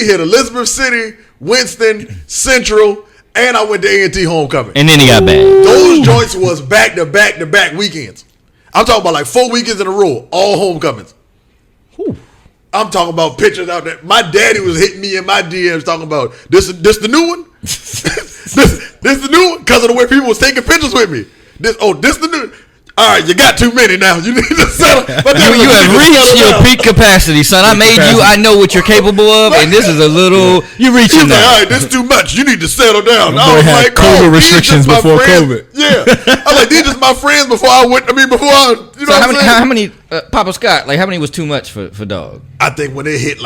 Speaker 1: hit Elizabeth City, Winston, Central, and I went to A&T Homecoming.
Speaker 3: And then he got bad.
Speaker 1: Those joints was back to back to back weekends. I'm talking about like 4 weekends in a row, all homecomings. I'm talking about pictures out there. My daddy was hitting me in my DMs talking about this the new one. this the new one because of the way people was taking pictures with me. This the new. All right, you got too many now. You need to settle. But
Speaker 3: You have reached your peak capacity, son. I made you. I know what you're capable of, and this is a little. You're
Speaker 1: He
Speaker 3: reaching
Speaker 1: was like, all
Speaker 3: now.
Speaker 1: right, this is too much. You need to settle down.
Speaker 2: My
Speaker 1: I
Speaker 2: boy
Speaker 1: was
Speaker 2: had
Speaker 1: like,
Speaker 2: COVID
Speaker 1: these
Speaker 2: restrictions
Speaker 1: just my
Speaker 2: before
Speaker 1: friends.
Speaker 2: COVID.
Speaker 1: Yeah, I was like, these just my friends before I went. Before I, you know
Speaker 3: So
Speaker 1: what I'm saying?
Speaker 3: how many Papa Scott? Like how many was too much for dog?
Speaker 1: I think when they hit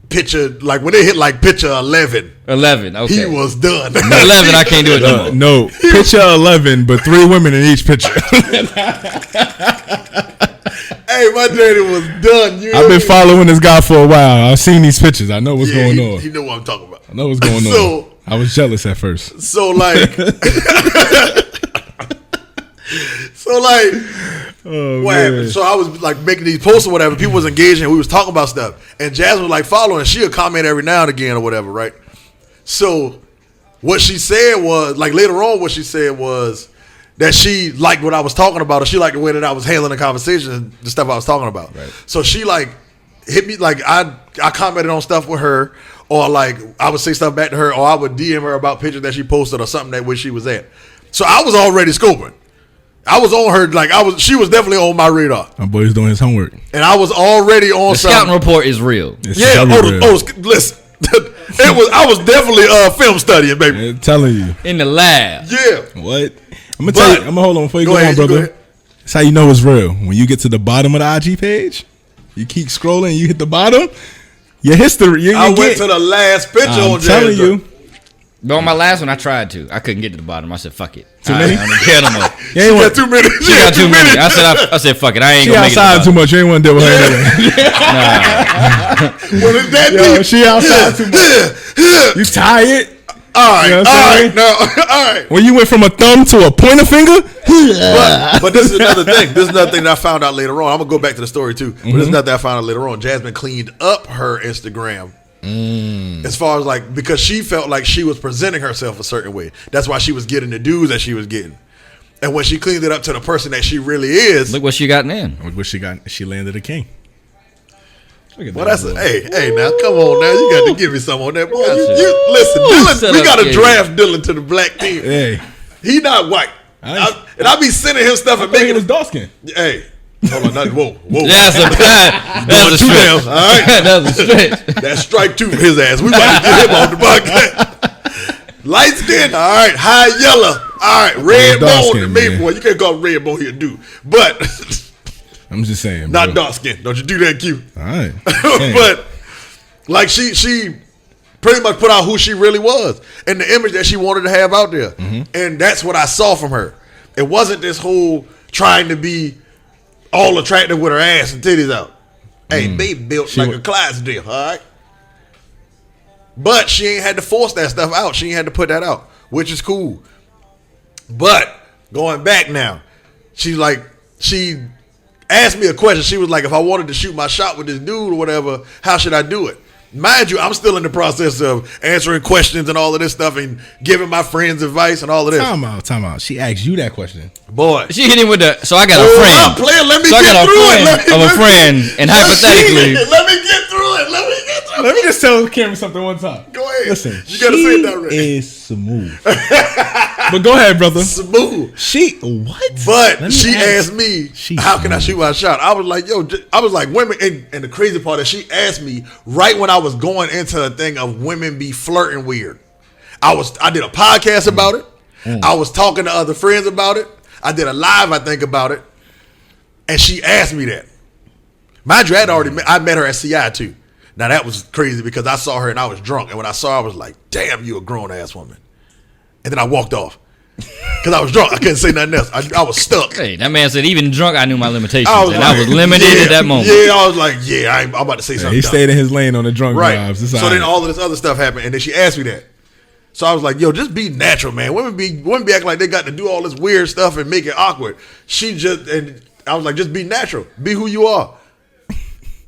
Speaker 1: picture 11,
Speaker 3: 11. Okay.
Speaker 1: he was done.
Speaker 3: 11. I can't do it no more.
Speaker 2: No, picture 11, but 3 women in each picture.
Speaker 1: Hey, my daddy was done. You know
Speaker 2: I've been
Speaker 1: what I mean?
Speaker 2: following this guy for a while. I've seen these pictures. I know what's going on.
Speaker 1: He knew what I'm talking about.
Speaker 2: I know what's going
Speaker 1: So-
Speaker 2: on. I was jealous at first.
Speaker 1: So like,
Speaker 2: Oh,
Speaker 1: what
Speaker 2: man.
Speaker 1: happened? So I was like making these posts or whatever. People was engaging. We was talking about stuff, and Jazz was like following. She'll comment every now and again or whatever, right? So what she said was like later on, what she said was that she liked what I was talking about, or she liked the way that I was handling the conversation and the stuff I was talking about.
Speaker 2: Right.
Speaker 1: So she like hit me like I commented on stuff with her, or like I would say stuff back to her, or I would DM her about pictures that she posted or something that where she was at. So I was already scoping. I was on her like she was definitely on my radar,
Speaker 2: My boy's doing his homework.
Speaker 1: and I was already on
Speaker 3: The scouting report is real.
Speaker 2: It's
Speaker 1: Yeah,
Speaker 2: very real.
Speaker 1: listen, I was definitely film studying, baby.
Speaker 2: I'm telling you.
Speaker 3: In the lab.
Speaker 1: Yeah,
Speaker 2: What? I'm gonna tell you. I'm gonna hold on before you go
Speaker 1: ahead,
Speaker 2: on,
Speaker 1: you go
Speaker 2: brother.
Speaker 1: ahead.
Speaker 2: That's how you know it's real. When you get to the bottom of the IG page, you keep scrolling, you hit the bottom, your history.
Speaker 1: I went to the last picture
Speaker 2: I'm
Speaker 1: on
Speaker 2: telling
Speaker 1: Jazz.
Speaker 2: you.
Speaker 3: But on my last one, I tried to. I couldn't get to the bottom. I said, "Fuck it."
Speaker 2: Too
Speaker 3: I
Speaker 2: many?
Speaker 3: don't care no more.
Speaker 2: You ain't
Speaker 1: She
Speaker 2: want,
Speaker 1: got too many.
Speaker 3: She got too many. I said, "Fuck it." I ain't
Speaker 2: she
Speaker 3: gonna make it.
Speaker 2: outside
Speaker 3: to
Speaker 2: too
Speaker 3: the
Speaker 2: much. You ain't want to deal with her anyway.
Speaker 1: When it's that
Speaker 2: Yo,
Speaker 1: deep.
Speaker 2: she outside too much. You tired?
Speaker 1: All right,
Speaker 2: You know what
Speaker 1: all
Speaker 2: I'm
Speaker 1: right,
Speaker 2: saying?
Speaker 1: now, all right.
Speaker 2: When you went from a thumb to a pointer finger?
Speaker 1: But this is another thing. This is another thing that I found out later on. I'm gonna go back to the story too. But this is another thing I found out later on. Jasmine cleaned up her Instagram. As far as like, because she felt like she was presenting herself a certain way. That's why she was getting the dues that she was getting. And when she cleaned it up to the person that she really is,
Speaker 3: Look what she got in.
Speaker 2: Look what she got. She landed a king. Look at
Speaker 1: well,
Speaker 2: that
Speaker 1: that's
Speaker 2: boy.
Speaker 1: hey, now come on, now you got to give me some on that, boy.
Speaker 3: Gotcha.
Speaker 1: You listen,
Speaker 3: Ooh,
Speaker 1: Dylan,
Speaker 3: set
Speaker 1: we
Speaker 3: up,
Speaker 1: got to
Speaker 3: yeah.
Speaker 1: draft Dylan to the black team.
Speaker 2: Hey,
Speaker 1: He not white,
Speaker 2: I-
Speaker 1: and I be sending him stuff
Speaker 2: I
Speaker 1: and
Speaker 2: thought he
Speaker 1: making
Speaker 2: was dark skin.
Speaker 1: Hey, Hold on, whoa.
Speaker 3: That's a
Speaker 1: Two down.
Speaker 3: stretch.
Speaker 1: All right.
Speaker 3: That's a stretch.
Speaker 1: That's strike 2 for his ass. We about to get him off the podcast. Light skin. All right. High yellow. All right. Red
Speaker 2: dark
Speaker 1: bone.
Speaker 2: skin,
Speaker 1: The main
Speaker 2: man.
Speaker 1: boy. You can't call him red bone here, dude. But
Speaker 2: I'm just saying.
Speaker 1: not
Speaker 2: bro.
Speaker 1: dark skin. Don't you do that, Q.
Speaker 2: All right.
Speaker 1: But like she pretty much put out who she really was and the image that she wanted to have out there. And that's what I saw from her. It wasn't this whole trying to be all attractive with her ass and titties out. Hey, baby built like a Clydesdale, all right? But she ain't had to force that stuff out. She ain't had to put that out, which is cool. But going back now, she asked me a question. She was like, if I wanted to shoot my shot with this dude or whatever, how should I do it? Mind you, I'm still in the process of answering questions and all of this stuff and giving my friends advice and all of this.
Speaker 2: Time out. She asked you that question.
Speaker 1: Boy.
Speaker 3: She hit him with the. So I got a
Speaker 1: Hold
Speaker 3: friend.
Speaker 1: up, player, let me
Speaker 3: So I
Speaker 1: get
Speaker 3: got a
Speaker 1: through
Speaker 3: friend
Speaker 1: it.
Speaker 3: of a friend, and hypothetically,
Speaker 1: Let me get through it. Let me get through it.
Speaker 2: Let me just tell Cameron something one time.
Speaker 1: Go ahead.
Speaker 2: Listen,
Speaker 1: You gotta say it direct.
Speaker 2: is smooth. But go ahead, brother.
Speaker 1: Smooth.
Speaker 2: She what?
Speaker 1: But
Speaker 2: Let me
Speaker 1: she
Speaker 2: ask-
Speaker 1: asked me,
Speaker 2: She's
Speaker 1: how can I
Speaker 2: smooth.
Speaker 1: shoot my shot? I was like, I was like, women, and the crazy part is she asked me right when I was going into a thing of women be flirting weird. I did a podcast about it. I was talking to other friends about it. I did a live, I think, about it. And she asked me that. Mind you, I met her at CI too. Now that was crazy because I saw her and I was drunk. And when I saw her, I was like, damn, you a grown ass woman. And then I walked off. Because I was drunk. I couldn't say nothing else. I was stuck.
Speaker 3: hey, that man said even drunk, I knew my limitations,
Speaker 1: I was
Speaker 3: and
Speaker 1: like,
Speaker 3: I was limited
Speaker 1: yeah,
Speaker 3: at that moment.
Speaker 1: Yeah, I was like, I'm about to say something.
Speaker 2: He
Speaker 1: dumb.
Speaker 2: stayed in his lane on the drunk
Speaker 1: Right.
Speaker 2: vibes. It's
Speaker 1: So
Speaker 2: all
Speaker 1: then
Speaker 2: right.
Speaker 1: all of this other stuff happened, and then she asked me that. So I was like, just be natural, man. Women be acting like they got to do all this weird stuff and make it awkward. And I was like, just be natural. Be who you are.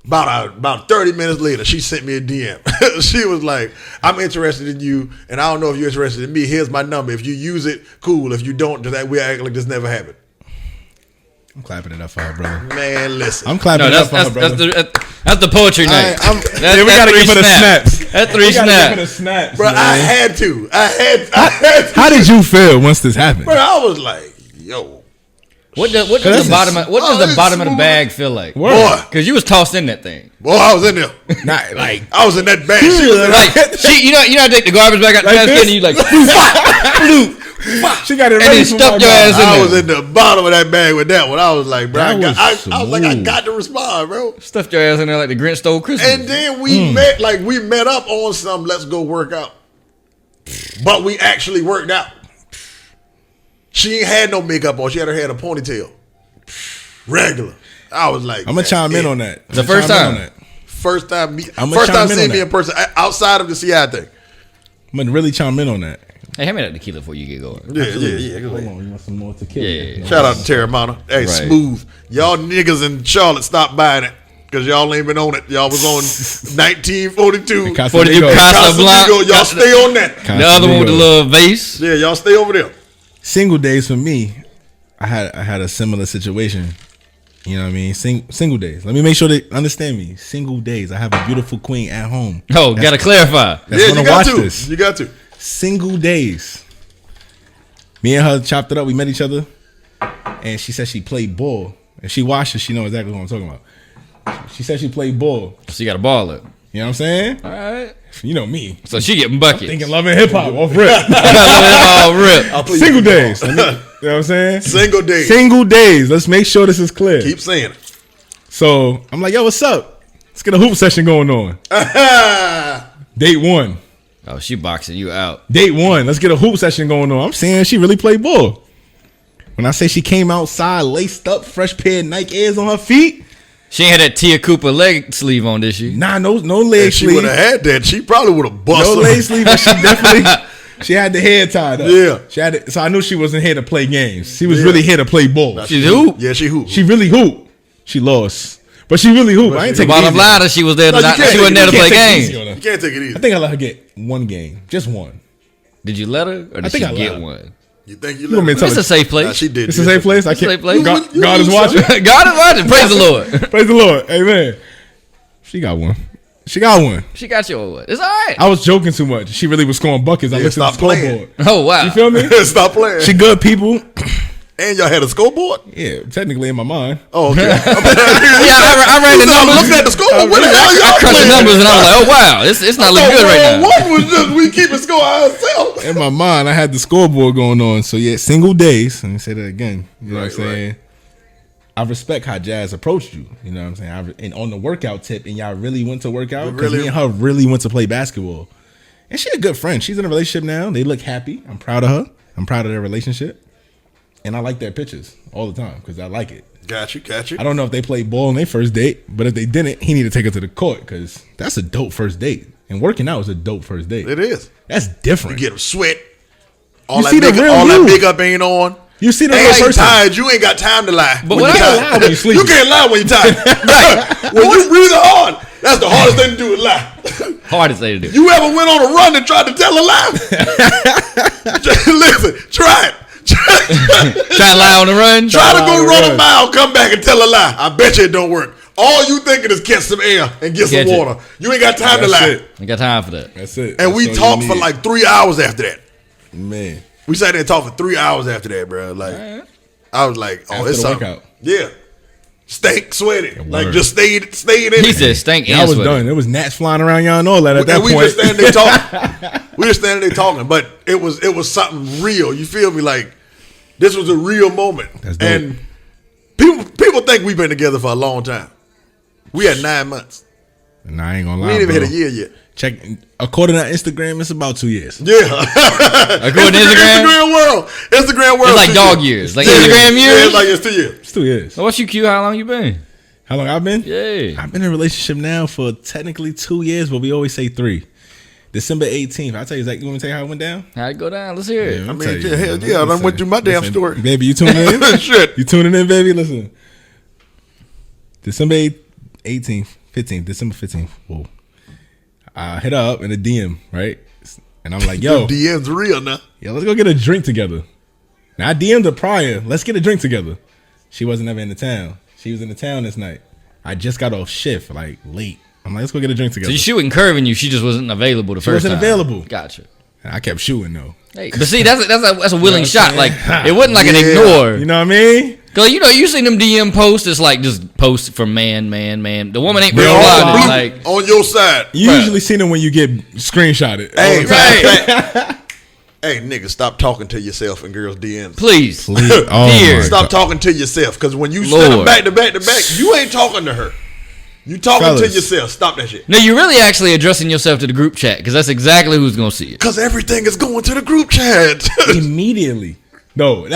Speaker 1: About 30 minutes later, she sent me a DM. She was like, I'm interested in you, and I don't know if you're interested in me. Here's my number. If you use it, cool. If you don't, we act like this never happened.
Speaker 2: I'm clapping it up for her, brother.
Speaker 1: Man, listen.
Speaker 2: I'm clapping
Speaker 3: No,
Speaker 2: it up
Speaker 3: that's
Speaker 2: for her, brother.
Speaker 3: that's the poetry night.
Speaker 2: Yeah, we gotta give her the snaps.
Speaker 3: That's
Speaker 2: We
Speaker 3: 3
Speaker 2: gotta give her the
Speaker 3: snaps.
Speaker 2: snaps,
Speaker 1: Bro,
Speaker 2: man.
Speaker 1: I had to. I had to.
Speaker 2: How did you feel once this happened?
Speaker 1: Bro, I was like, yo.
Speaker 3: What does
Speaker 2: That's
Speaker 3: the bottom of, what
Speaker 1: Oh,
Speaker 3: does the
Speaker 1: it's
Speaker 3: bottom of the
Speaker 1: smooth.
Speaker 3: bag feel like?
Speaker 1: Boy,
Speaker 3: Because you was tossed in that thing.
Speaker 1: I was in there.
Speaker 2: Not like
Speaker 1: I was in that bag. She was in
Speaker 3: Like you know, I take the garbage bag out the
Speaker 2: Like
Speaker 3: trash
Speaker 2: this?
Speaker 3: can and you like,
Speaker 2: she got it
Speaker 3: And
Speaker 2: ready
Speaker 3: then
Speaker 2: for
Speaker 3: stuffed
Speaker 2: my
Speaker 3: your
Speaker 2: mouth.
Speaker 3: ass in
Speaker 1: I
Speaker 3: there.
Speaker 1: was in the bottom of that bag with that one. I was like, bro,
Speaker 2: That
Speaker 1: I
Speaker 2: was
Speaker 1: was like, I
Speaker 2: smooth.
Speaker 1: got to respond, bro.
Speaker 3: stuffed your ass in there like the Grinch stole Christmas.
Speaker 1: And then we met up on some let's go work out. But we actually worked out. She ain't had no makeup on. She had her hair in a ponytail. Regular. I was like,
Speaker 2: I'm gonna chime in on that.
Speaker 3: The first time.
Speaker 1: First time
Speaker 2: I'ma chime in
Speaker 1: seeing
Speaker 2: on
Speaker 1: me
Speaker 2: that.
Speaker 1: in person outside of the CI thing.
Speaker 2: I'm gonna really chime in on that.
Speaker 3: Hey, hand me that tequila before you get going.
Speaker 1: Yeah.
Speaker 2: Hold on, you want some more tequila?
Speaker 3: Yeah.
Speaker 1: Shout out to Terramana. Hey,
Speaker 3: Right.
Speaker 1: smooth. Y'all niggas in Charlotte stopped buying it because y'all ain't been on it. Y'all was on 1942.
Speaker 2: Casa
Speaker 3: 42
Speaker 2: Rico.
Speaker 3: Casa
Speaker 1: Casamigo.
Speaker 3: Blanca.
Speaker 1: Y'all stay on that.
Speaker 3: The other one with the
Speaker 2: Casamigo.
Speaker 3: little vase.
Speaker 1: Yeah, y'all stay over there.
Speaker 2: Single days for me, I had a similar situation. You know what I mean? Single days. Let me make sure they understand me. Single days. I have a beautiful queen at home.
Speaker 3: Oh, gotta clarify.
Speaker 2: That's
Speaker 1: Yeah,
Speaker 2: gonna
Speaker 1: you got
Speaker 2: watch
Speaker 1: to.
Speaker 2: this.
Speaker 1: You got to.
Speaker 2: Single days. Me and her chopped it up. We met each other, and she said she played ball. If she watched it, she knows exactly what I'm talking about. She said she played ball.
Speaker 3: So you got a ball up.
Speaker 2: You know what I'm saying?
Speaker 3: All right.
Speaker 2: You know me.
Speaker 3: So she getting buckets.
Speaker 2: Thinking love and hip hop off rip.
Speaker 3: All rip.
Speaker 1: I'll put
Speaker 2: Single
Speaker 1: you-
Speaker 2: days. You know what I'm saying?
Speaker 1: Single days.
Speaker 2: Single days. Let's make sure this is clear.
Speaker 1: Keep saying it.
Speaker 2: So I'm like, yo, what's up? Let's get a hoop session going on. Date one.
Speaker 3: Oh, she boxing you out.
Speaker 2: Date one. Let's get a hoop session going on. I'm saying she really played ball. When I say she came outside, laced up, fresh pair of Nike Airs on her feet.
Speaker 3: She ain't had that Tia Cooper leg sleeve on, did she?
Speaker 2: Nah, no leg
Speaker 1: If she
Speaker 2: sleeve.
Speaker 1: would have had that, she probably would have
Speaker 2: No
Speaker 1: busted.
Speaker 2: leg sleeve, but she definitely she had the hair tied up.
Speaker 1: Yeah.
Speaker 2: She had it, so I knew she wasn't here to play games. She was really here to play ball.
Speaker 3: She hoop.
Speaker 1: Yeah, she hoop.
Speaker 2: She really hooped. She lost. But she really hooped. I ain't
Speaker 3: The
Speaker 2: taking
Speaker 3: bottom
Speaker 2: easy.
Speaker 3: line is she was there.
Speaker 1: No, you
Speaker 3: To
Speaker 1: can't
Speaker 3: she wasn't there to
Speaker 1: take
Speaker 3: play
Speaker 1: it.
Speaker 2: Can't take it
Speaker 3: games.
Speaker 2: easy on her.
Speaker 1: You can't take it easy.
Speaker 2: I think I let her get one game. Just one.
Speaker 3: Did you let her, or did
Speaker 2: think
Speaker 3: she
Speaker 2: I let
Speaker 3: get
Speaker 2: her.
Speaker 3: one?
Speaker 1: You think you
Speaker 2: You want me
Speaker 1: let
Speaker 2: to
Speaker 1: her?
Speaker 2: tell
Speaker 3: It's a safe
Speaker 1: Nah,
Speaker 3: place.
Speaker 1: she did.
Speaker 2: It's a safe place. I
Speaker 3: It's a
Speaker 2: can't.
Speaker 3: safe place.
Speaker 2: God,
Speaker 1: You
Speaker 2: God is
Speaker 1: lose
Speaker 2: watching.
Speaker 3: God is watching. Praise the Lord.
Speaker 2: Praise the Lord. Amen. She got one. She got one.
Speaker 3: She got you over. It's all right.
Speaker 2: I was joking too much. She really was scoring buckets. I
Speaker 1: Yeah,
Speaker 2: looked at the
Speaker 1: stop playing.
Speaker 2: scoreboard.
Speaker 3: Oh wow.
Speaker 2: You feel me?
Speaker 1: Stop playing.
Speaker 2: She good people.
Speaker 1: And y'all had a scoreboard?
Speaker 2: Yeah, technically in my mind.
Speaker 1: Oh, okay.
Speaker 3: I ran the numbers.
Speaker 1: Looking at the scoreboard. What the hell
Speaker 3: I
Speaker 1: y'all
Speaker 3: crunched the
Speaker 1: playing?
Speaker 3: numbers and I was like, oh wow, it's not looking good right now.
Speaker 1: One was just we keeping score ourselves.
Speaker 2: In my mind, I had the scoreboard going on. So yeah, single days. Let me say that again. You know what I'm saying? I respect how Jazz approached you. You know what I'm saying? And on the workout tip, and y'all really went to work out because me and her really went to play basketball. And she's a good friend. She's in a relationship now. They look happy. I'm proud of her. I'm proud of their relationship. And I like their pictures all the time because I like it.
Speaker 1: Got you.
Speaker 2: I don't know if they played ball on their first date, but if they didn't, he need to take her to the court because that's a dope first date. And working out is a dope first date.
Speaker 1: It is.
Speaker 2: That's different.
Speaker 1: You get them sweat. All
Speaker 2: see the real
Speaker 1: all
Speaker 2: you.
Speaker 1: that makeup ain't on.
Speaker 2: You see the real
Speaker 1: Ain't
Speaker 2: person.
Speaker 1: tired. You ain't got time to lie.
Speaker 3: But
Speaker 1: when
Speaker 3: when
Speaker 1: you're
Speaker 3: I
Speaker 1: tired.
Speaker 2: lie when you sleep.
Speaker 1: You can't lie when you're tired. Right. When you breathe hard, that's the hardest thing to do is lie.
Speaker 3: Hardest thing to do.
Speaker 1: You ever went on a run and tried to tell a lie? Listen, try it.
Speaker 3: Try to lie on the run.
Speaker 1: Try to go run a mile, come back and tell a lie. I bet you it don't work. All you thinking is catch some air and get some
Speaker 3: Catch it.
Speaker 1: water. You ain't got time to
Speaker 2: That's
Speaker 1: lie.
Speaker 2: it.
Speaker 3: I got time for that.
Speaker 2: That's it.
Speaker 1: And we
Speaker 2: That's all you
Speaker 1: talked for
Speaker 2: need.
Speaker 1: like 3 hours after that.
Speaker 2: Man.
Speaker 1: We sat there and talked for 3 hours after that, bro. Like, I was like, oh,
Speaker 2: After
Speaker 1: it's
Speaker 2: the
Speaker 1: something.
Speaker 2: workout.
Speaker 1: Yeah. Sweaty. Like,
Speaker 2: word.
Speaker 1: just stayed in
Speaker 3: He
Speaker 1: it.
Speaker 3: said stank
Speaker 2: I
Speaker 3: and
Speaker 2: was
Speaker 3: sweaty.
Speaker 2: done. There was gnats flying around y'all and all that at that
Speaker 1: And we
Speaker 2: point.
Speaker 1: just standing there talking. We just standing there talking. But it was something real. You feel me? Like, this was a real moment.
Speaker 2: That's dope.
Speaker 1: And people think we've been together for a long time. We had 9 months.
Speaker 2: Nah, I ain't gonna lie.
Speaker 1: We ain't even
Speaker 2: bro.
Speaker 1: hit a year yet.
Speaker 2: Check. According to Instagram, it's about 2 years.
Speaker 1: Yeah.
Speaker 3: According to Instagram?
Speaker 1: Instagram world.
Speaker 3: It's like
Speaker 1: 2
Speaker 3: dog
Speaker 1: years.
Speaker 3: years. Like
Speaker 1: Yeah.
Speaker 3: Instagram
Speaker 1: Yeah,
Speaker 3: years?
Speaker 1: it's like it's 2 years.
Speaker 2: It's 2 years.
Speaker 3: So what's you, Q? How long you been?
Speaker 2: How long I've been?
Speaker 3: Yeah.
Speaker 2: I've been in a relationship now for technically 2 years, but we always say 3. December 18th. I'll tell you exactly. You want me to tell you how it went down?
Speaker 3: How'd it go down? Let's hear it.
Speaker 2: I'll
Speaker 1: I mean,
Speaker 2: tell you.
Speaker 1: hell yeah, I done went through my damn
Speaker 2: Listen,
Speaker 1: story.
Speaker 2: Baby, you tuning in?
Speaker 1: Shit.
Speaker 2: You tuning in, baby? Listen. December 18th, 15th, December 15th. Whoa. I hit her up in a DM, right? And I'm like, yo,
Speaker 1: DM's real now.
Speaker 2: let's go get a drink together. Now, I DM'd her prior. Let's get a drink together. She wasn't ever in the town. She was in the town this night. I just got off shift, like, late. I'm like, let's go get a drink together.
Speaker 3: So she wasn't curving you. She just wasn't available the first
Speaker 2: wasn't
Speaker 3: time.
Speaker 2: available.
Speaker 3: Gotcha.
Speaker 2: And I kept shooting, though.
Speaker 3: Hey, but see, that's a willing
Speaker 2: You know what
Speaker 3: shot.
Speaker 2: I'm
Speaker 3: Like
Speaker 2: saying?
Speaker 3: it wasn't like an
Speaker 1: Yeah.
Speaker 3: ignore.
Speaker 2: You know what I mean?
Speaker 3: Cause you seen them DM posts. It's like just posts from man. The woman ain't
Speaker 1: They
Speaker 3: real
Speaker 1: all
Speaker 3: loud.
Speaker 1: blue
Speaker 3: Like
Speaker 1: on your side.
Speaker 2: You usually see them when you get screenshotted.
Speaker 1: Hey,
Speaker 2: all the time.
Speaker 3: right.
Speaker 1: Hey, nigga, stop talking to yourself in girls' DMs.
Speaker 3: Please.
Speaker 2: Please. Oh,
Speaker 3: Here.
Speaker 2: my
Speaker 1: Stop
Speaker 2: God.
Speaker 1: talking to yourself, because when you send them
Speaker 3: Lord.
Speaker 1: back to back to back, you ain't talking to her. You talking to
Speaker 2: Fellas.
Speaker 1: yourself. Stop that shit.
Speaker 3: No, you're really actually addressing yourself to the group chat because that's exactly who's gonna see it.
Speaker 1: Because everything is going to the group chat.
Speaker 2: Immediately. No,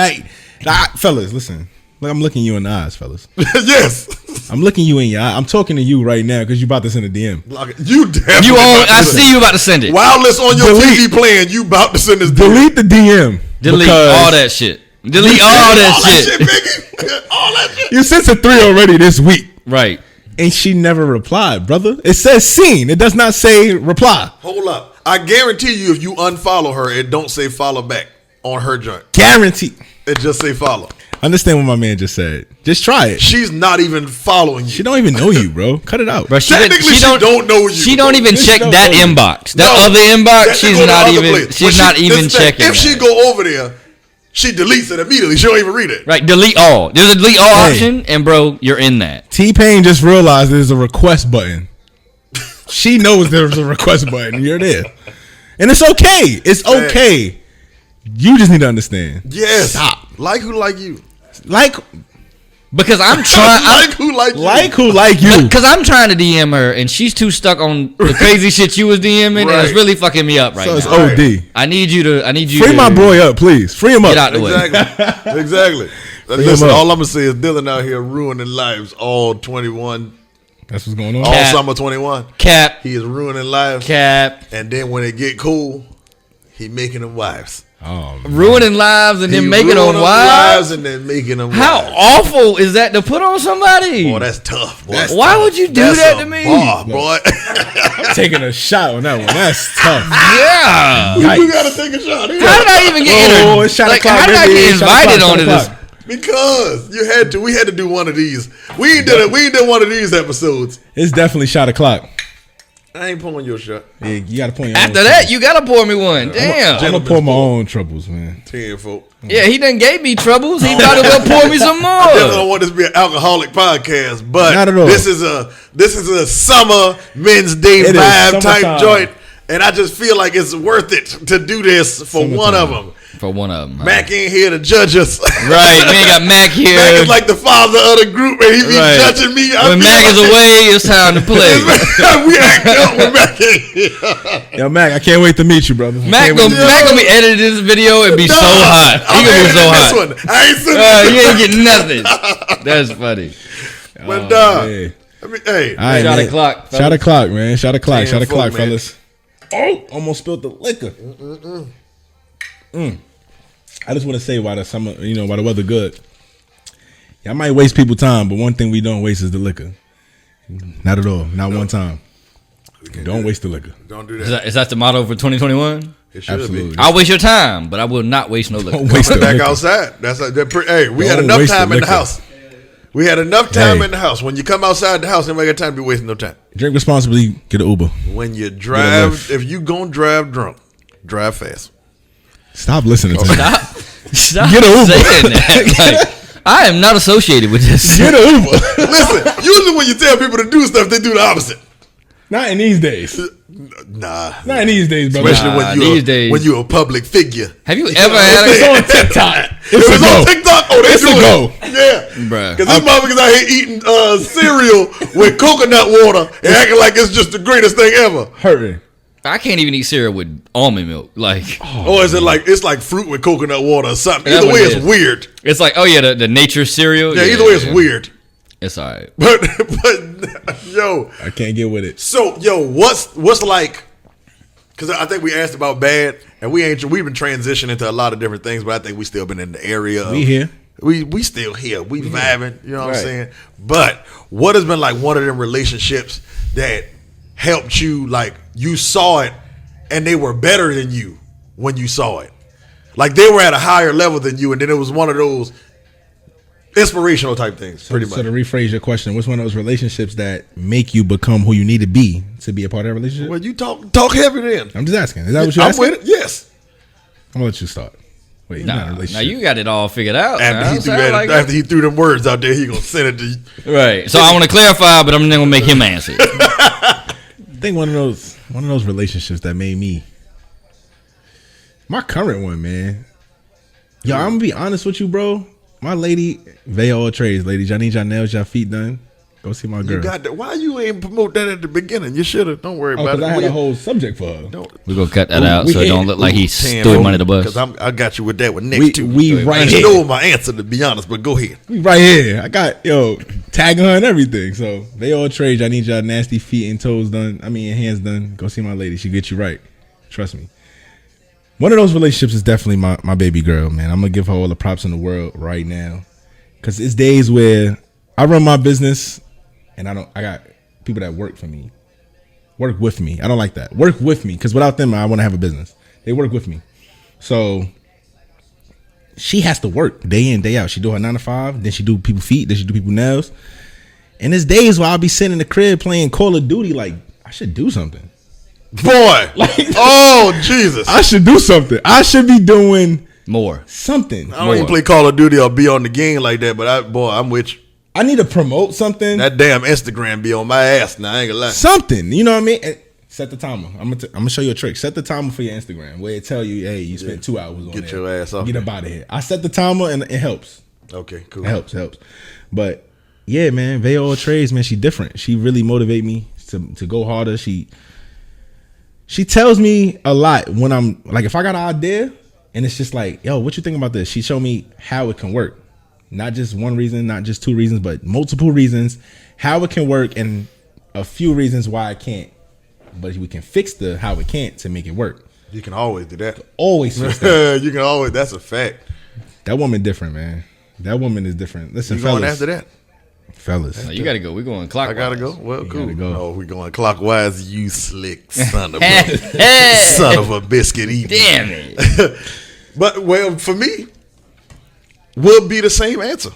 Speaker 2: fellas, listen. Look, I'm looking you in the eyes, fellas.
Speaker 1: Yes.
Speaker 2: I'm looking you in your eye. I'm talking to you right now because you about to send a DM.
Speaker 1: Like, you definitely
Speaker 3: You on?
Speaker 1: about to
Speaker 3: I
Speaker 1: send-
Speaker 3: see you about to send it.
Speaker 1: While it's on your
Speaker 2: Delete.
Speaker 1: TV playing, you about to send this
Speaker 2: Delete the DM.
Speaker 3: Delete
Speaker 2: because
Speaker 3: all that shit. Delete all that shit.
Speaker 1: Biggie. All that shit.
Speaker 2: You sent to 3 already this week.
Speaker 3: Right.
Speaker 2: And she never replied, brother. It says seen. It does not say reply.
Speaker 1: Hold up. I guarantee you, if you unfollow her, it don't say follow back on her joint.
Speaker 2: Guarantee.
Speaker 1: It just say follow.
Speaker 2: Understand what my man just said. Just try it.
Speaker 1: She's not even following you.
Speaker 2: She don't even know you, bro. Cut it out.
Speaker 3: Bro,
Speaker 1: Technically, she don't know you.
Speaker 3: She don't even
Speaker 2: She
Speaker 3: check
Speaker 2: don't
Speaker 3: that
Speaker 2: know you.
Speaker 3: inbox. That
Speaker 1: No.
Speaker 3: other inbox,
Speaker 1: That
Speaker 3: she's
Speaker 1: go to
Speaker 3: not
Speaker 1: other
Speaker 3: even.
Speaker 1: place.
Speaker 3: She's
Speaker 1: But
Speaker 3: not even
Speaker 1: this thing,
Speaker 3: checking.
Speaker 1: If she
Speaker 3: that.
Speaker 1: go over there, she deletes it immediately. She don't even read it.
Speaker 3: Right, delete all. There's a delete all
Speaker 2: Hey.
Speaker 3: option, and bro, you're in that.
Speaker 2: T-Pain just realized there's a request button. She knows there's a request button. You're there. And it's okay. It's okay. You just need to understand.
Speaker 1: Yes.
Speaker 2: Stop.
Speaker 1: Like who like you.
Speaker 2: Like
Speaker 3: Because I'm trying.
Speaker 1: Like who like you.
Speaker 2: like who like you.
Speaker 3: Because I'm trying to DM her, and she's too stuck on the crazy shit you was DMing, and it's
Speaker 1: Right.
Speaker 3: really fucking me up right
Speaker 2: So it's
Speaker 3: now.
Speaker 2: OD.
Speaker 3: I need you to.
Speaker 2: Free my boy up, please. Free him up.
Speaker 3: Get out the way.
Speaker 1: Exactly. Exactly.
Speaker 2: him
Speaker 1: Listen,
Speaker 2: up.
Speaker 1: all I'm gonna say is Dylan out here ruining lives all 21,
Speaker 2: That's what's going on.
Speaker 1: all
Speaker 3: Cap.
Speaker 1: summer 21.
Speaker 3: Cap,
Speaker 1: He is ruining lives.
Speaker 3: cap,
Speaker 1: And then when it get cool, he making them wives.
Speaker 2: Oh, man.
Speaker 3: ruining lives and then
Speaker 1: He
Speaker 3: making them
Speaker 1: ruining
Speaker 3: wives.
Speaker 1: and then making them
Speaker 3: How
Speaker 1: wives.
Speaker 3: awful is that to put on somebody?
Speaker 1: Boy, that's tough. Boy.
Speaker 3: Why would you do
Speaker 1: That's
Speaker 3: that
Speaker 1: a
Speaker 3: to me?
Speaker 1: bar, boy.
Speaker 2: I'm taking a shot on that one. That's tough.
Speaker 3: Yeah.
Speaker 1: You
Speaker 2: Yikes.
Speaker 1: gotta take a shot.
Speaker 3: How did I even get
Speaker 2: Oh, it's shot
Speaker 3: like,
Speaker 2: o'clock,
Speaker 3: how did I
Speaker 2: baby.
Speaker 3: get
Speaker 2: Shot o'clock,
Speaker 3: invited
Speaker 2: shot
Speaker 3: onto this?
Speaker 2: o'clock.
Speaker 1: Because you had to. We had to do one of these. We did one of these episodes.
Speaker 2: It's definitely shot o'clock.
Speaker 1: I ain't pulling your shot.
Speaker 2: Yeah, you got to point. Your
Speaker 3: After
Speaker 2: own
Speaker 3: that, you gotta pour me one. Damn.
Speaker 2: I'm gonna pour my own troubles, man.
Speaker 1: 10 folk.
Speaker 3: Yeah, he done gave me troubles. He might as well pour me some
Speaker 1: I definitely
Speaker 3: more.
Speaker 1: don't want this to be an alcoholic podcast, but
Speaker 2: Not at all.
Speaker 1: this is a summer men's day
Speaker 2: It is
Speaker 1: vibe type
Speaker 2: summertime.
Speaker 1: joint, and I just feel like it's worth it to do this for one of them.
Speaker 3: For one of them. Huh?
Speaker 1: Mac ain't here to judge us.
Speaker 3: Right, we ain't got Mac here.
Speaker 1: Mac is like the father of the group, and he be
Speaker 3: Right.
Speaker 1: judging me. I
Speaker 3: When
Speaker 1: feel
Speaker 3: Mac
Speaker 1: like
Speaker 3: is away, it's time to play.
Speaker 1: we act up when Mac ain't here.
Speaker 2: Yo, Mac, I can't wait to meet you, brother.
Speaker 3: Mac gonna be editing this video and be so hot. He gonna be so hot.
Speaker 1: This one. I ain't seen
Speaker 3: You ain't getting nothing. That's funny.
Speaker 1: But
Speaker 2: man.
Speaker 1: I mean, hey,
Speaker 2: All right,
Speaker 3: Shot
Speaker 2: man.
Speaker 3: o'clock, fellas.
Speaker 2: Shot o'clock, man. Shot o'clock.
Speaker 1: Damn,
Speaker 2: Shot o'clock,
Speaker 1: folk, man.
Speaker 2: fellas. Oh, almost spilled the liquor. I just want to say why the summer, why the weather good. Y'all might waste people time, but one thing we don't waste is the liquor. Not at all. Not one time. Don't waste the liquor.
Speaker 1: don't do that.
Speaker 3: Is that the motto for 2021?
Speaker 1: It should
Speaker 2: Absolutely.
Speaker 1: be.
Speaker 3: I'll waste your time, but I will not waste no liquor.
Speaker 2: Don't waste the
Speaker 1: Back
Speaker 2: liquor.
Speaker 1: outside. Hey, we had
Speaker 2: Don't
Speaker 1: enough
Speaker 2: waste the
Speaker 1: time in the
Speaker 2: liquor.
Speaker 1: house. We had enough time
Speaker 2: Hey.
Speaker 1: in the house. When you come outside the house, nobody got time to be wasting no time.
Speaker 2: Drink responsibly. Get an Uber.
Speaker 1: When you drive,
Speaker 2: lift.
Speaker 1: if you gonna drive drunk, drive fast.
Speaker 2: Stop listening to me.
Speaker 3: Stop
Speaker 2: Get a Uber.
Speaker 3: saying that. Like, I am not associated with this.
Speaker 2: Get an Uber.
Speaker 1: Listen, usually when you tell people to do stuff, they do the opposite.
Speaker 2: Not in these days.
Speaker 1: Nah.
Speaker 2: Not in these days, brother.
Speaker 1: Especially
Speaker 3: Nah,
Speaker 1: when
Speaker 3: these days.
Speaker 1: you're a public figure.
Speaker 3: Have you ever had
Speaker 2: It's
Speaker 3: a
Speaker 2: on TikTok.
Speaker 1: It
Speaker 2: It's a
Speaker 1: was on
Speaker 2: go.
Speaker 1: TikTok. Oh, they
Speaker 2: It's a
Speaker 1: do
Speaker 2: go.
Speaker 1: it. Yeah.
Speaker 3: Bruh.
Speaker 1: Because these motherfuckers out here eating cereal with coconut water and acting like it's just the greatest thing ever.
Speaker 2: Hurting.
Speaker 3: I can't even eat cereal with almond milk. Like,
Speaker 1: Or is it like it's like fruit with coconut water or something?
Speaker 3: That's
Speaker 1: Either
Speaker 3: what
Speaker 1: way,
Speaker 3: it
Speaker 1: it's
Speaker 3: is.
Speaker 1: weird.
Speaker 3: it's like, oh yeah, the nature cereal.
Speaker 1: Yeah, either way, it's
Speaker 3: yeah.
Speaker 1: weird.
Speaker 3: It's all right.
Speaker 1: But yo,
Speaker 2: I can't get with it.
Speaker 1: so yo, what's like? Because I think we asked about bad, and we've been transitioning to a lot of different things, but I think we still been in the area.
Speaker 2: We here.
Speaker 1: We still here. We vibing. You know what
Speaker 2: Right.
Speaker 1: I'm saying? But what has been like one of them relationships that helped you? Like you saw it, and they were better than you when you saw it. Like they were at a higher level than you, and then it was one of those inspirational type things, pretty much.
Speaker 2: So to rephrase your question, what's one of those relationships that make you become who you need to be part of that relationship?
Speaker 1: Well, you talk heavy then.
Speaker 2: I'm just asking. Is that what you're
Speaker 1: I'm
Speaker 2: asking?
Speaker 1: with it. Yes.
Speaker 2: I'm gonna let you start. Wait, you're not in a
Speaker 3: Now
Speaker 2: relationship.
Speaker 3: you got it all figured out.
Speaker 1: After he threw them words out there, he gonna send it to you.
Speaker 3: Right. So I want to clarify, but I'm not gonna make him answer.
Speaker 2: I think one of those relationships that made me my current one, man. Yo, I'm gonna be honest with you, bro. My lady, Vea all trades, ladies. Y'all need y'all nails, y'all feet done. Go see my girl.
Speaker 1: You got that. Why you ain't promote that at the beginning? You should have. Don't worry
Speaker 2: Oh,
Speaker 1: about
Speaker 2: because
Speaker 1: it.
Speaker 2: I had a whole subject for her.
Speaker 3: We're gonna cut that out
Speaker 2: we
Speaker 3: so it
Speaker 2: hit-
Speaker 3: don't look like he's
Speaker 1: Damn,
Speaker 3: throwing money to the
Speaker 1: Because
Speaker 3: bus.
Speaker 1: I got you with that one next too.
Speaker 2: we right
Speaker 1: I
Speaker 2: here.
Speaker 1: know my answer to be honest, but go ahead.
Speaker 2: We right here. I got tagging her and everything. So they all trade. I need y'all nasty feet and toes done. I mean, hands done. Go see my lady. She get you right. Trust me. One of those relationships is definitely my baby girl, man. I'm gonna give her all the props in the world right now, cause it's days where I run my business and I got people that work for me, work with me. I don't like that. Work with me, cause without them, I want to have a business. They work with me, so she has to work day in, day out. She do her 9 to 5, then she do people feet, then she do people nails. And there's days where I'll be sitting in the crib playing Call of Duty, like I should do something.
Speaker 1: Boy. Oh Jesus.
Speaker 2: I should do something. I should be doing
Speaker 3: More.
Speaker 2: something.
Speaker 1: I don't even play Call of Duty or be on the game like that, but I'm with you.
Speaker 2: I need to promote something.
Speaker 1: That damn Instagram be on my ass now. I ain't gonna lie.
Speaker 2: Something. You know what I mean? And set the timer. I'm gonna show you a trick. Set the timer for your Instagram where it tell you, hey, you spent 2 hours on
Speaker 1: Get
Speaker 2: there.
Speaker 1: your ass off
Speaker 2: Get
Speaker 1: there.
Speaker 2: up out of here. I set the timer and it helps.
Speaker 1: Okay, cool.
Speaker 2: It helps. But yeah, man, Vea all trades, man. She different. She really motivate me to go harder. She tells me a lot when I'm like, if I got an idea and it's just like, yo, what you think about this? She showed me how it can work. Not just one reason, not just 2 reasons, but multiple reasons how it can work and a few reasons why it can't. But we can fix the how it can't to make it work.
Speaker 1: You can always do that.
Speaker 2: Always fix that.
Speaker 1: You can always. That's a fact.
Speaker 2: That woman different, man. That woman is different. Listen,
Speaker 1: You going
Speaker 2: fellas.
Speaker 1: after that?
Speaker 2: Fellas.
Speaker 3: You gotta go. We're going clockwise.
Speaker 1: I gotta go. Well, cool.
Speaker 2: gotta go.
Speaker 1: Oh, we going clockwise. You slick son of a son of a biscuit eating.
Speaker 3: Damn it.
Speaker 1: But well, for me, would be the same answer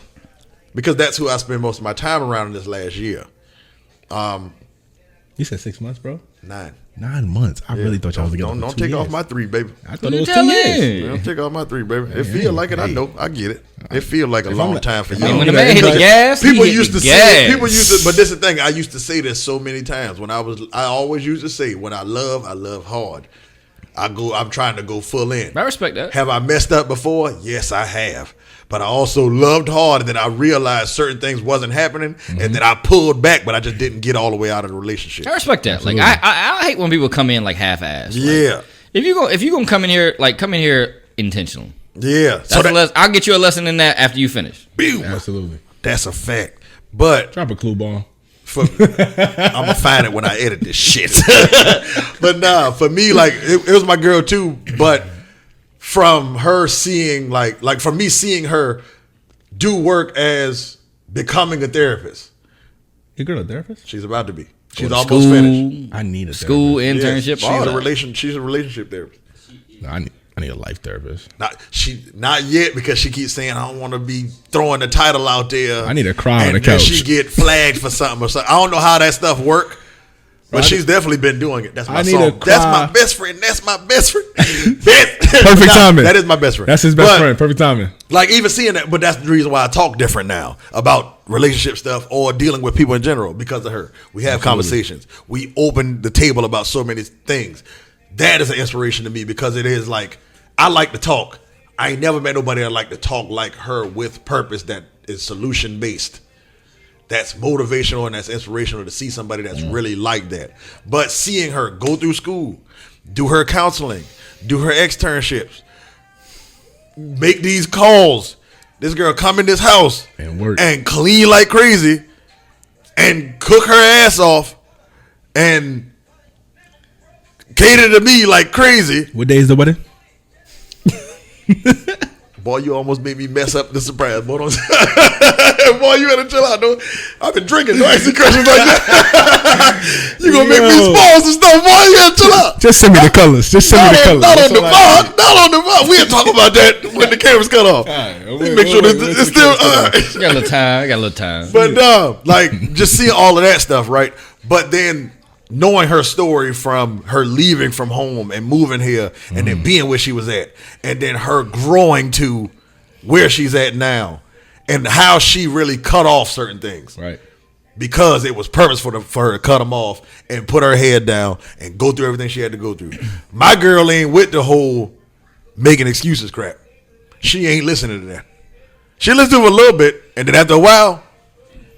Speaker 1: because that's who I spend most of my time around in this last year.
Speaker 2: You said 6 months, bro.
Speaker 1: 9.
Speaker 2: 9 months. I really thought y'all was together.
Speaker 1: Don't
Speaker 2: for 2
Speaker 1: take
Speaker 2: years.
Speaker 1: off my 3, baby.
Speaker 2: I thought it was 2 years.
Speaker 1: Don't take off my 3, baby. It feel like it. I know. I get it. It feel like a long time for you.
Speaker 3: I mean, when the
Speaker 2: Yeah,
Speaker 3: man hit the
Speaker 2: like-
Speaker 3: gas,
Speaker 1: People
Speaker 3: he hit
Speaker 1: used
Speaker 3: the
Speaker 1: to
Speaker 3: gas.
Speaker 1: say. People used to. But this is the thing. I used to say this so many times when I always used to say, when I love hard. I'm trying to go full in.
Speaker 3: I respect that.
Speaker 1: Have I messed up before? Yes, I have. But I also loved hard, and then I realized certain things wasn't happening, and then I pulled back, but I just didn't get all the way out of the relationship.
Speaker 3: I respect that.
Speaker 2: Absolutely.
Speaker 3: Like I hate when people come in like half-assed. Like,
Speaker 1: Yeah,
Speaker 3: if you gonna come in here intentional.
Speaker 1: yeah. So
Speaker 3: I'll get you a lesson in that after you finish.
Speaker 2: Absolutely.
Speaker 1: that's a fact. But
Speaker 2: Drop a clue ball.
Speaker 1: I'm gonna find it when I edit this shit. But nah, for me, like it was my girl too. But from her seeing, like from me seeing her do work as becoming a therapist,
Speaker 2: Your girl a therapist?
Speaker 1: she's about to be. She's
Speaker 3: Go to
Speaker 1: almost
Speaker 3: school,
Speaker 1: finished.
Speaker 2: I need a
Speaker 3: School,
Speaker 2: therapist.
Speaker 3: internship, all that.
Speaker 1: She's a relationship therapist.
Speaker 2: No, I need a life therapist.
Speaker 1: Not yet, because she keeps saying I don't want to be throwing the title out there.
Speaker 2: I need to cry on
Speaker 1: and
Speaker 2: the
Speaker 1: then
Speaker 2: couch.
Speaker 1: she get flagged for something or something. I don't know how that stuff work, but
Speaker 2: Right.
Speaker 1: she's definitely been doing it. That's my
Speaker 2: I need
Speaker 1: song.
Speaker 2: to
Speaker 1: That's
Speaker 2: cry.
Speaker 1: my best friend. That's my best friend.
Speaker 2: Perfect timing.
Speaker 1: That is my best friend.
Speaker 2: That's his best
Speaker 1: But,
Speaker 2: friend. Perfect timing.
Speaker 1: Like even seeing that, but that's the reason why I talk different now about relationship stuff or dealing with people in general because of her. We have conversations. We open the table about so many things. That is an inspiration to me because it is like I like to talk. I ain't never met nobody that like to talk like her with purpose that is solution based. That's motivational and that's inspirational to see somebody that's really like that. But seeing her go through school, do her counseling, do her externships, make these calls. This girl come in this house
Speaker 2: And work.
Speaker 1: and clean like crazy and cook her ass off and cater to me like crazy.
Speaker 2: What day is the wedding?
Speaker 1: Boy, you almost made me mess up the surprise. Boy, boy, you gotta chill out, though. I've been drinking. Don't ask me questions like that. You gonna make me
Speaker 2: Yo.
Speaker 1: spoil some stuff, boy. You gotta chill out.
Speaker 2: Just send me the colors. Just send me the colors.
Speaker 1: Not on
Speaker 2: That's
Speaker 1: the
Speaker 2: all I need.
Speaker 1: pod. Not on the pod. We'll talk about that when the cameras cut off.
Speaker 2: right,
Speaker 1: Make sure that it's still.
Speaker 3: I got a little time. I got a little time.
Speaker 1: But like just seeing all of that stuff, right? But then knowing her story from her leaving from home and moving here and then being where she was at, and then her growing to where she's at now, and how she really cut off certain things
Speaker 2: Right.
Speaker 1: because it was purposeful for her to cut them off and put her head down and go through everything she had to go through. My girl ain't with the whole making excuses crap. She ain't listening to that. She listens to it a little bit, and then after a while,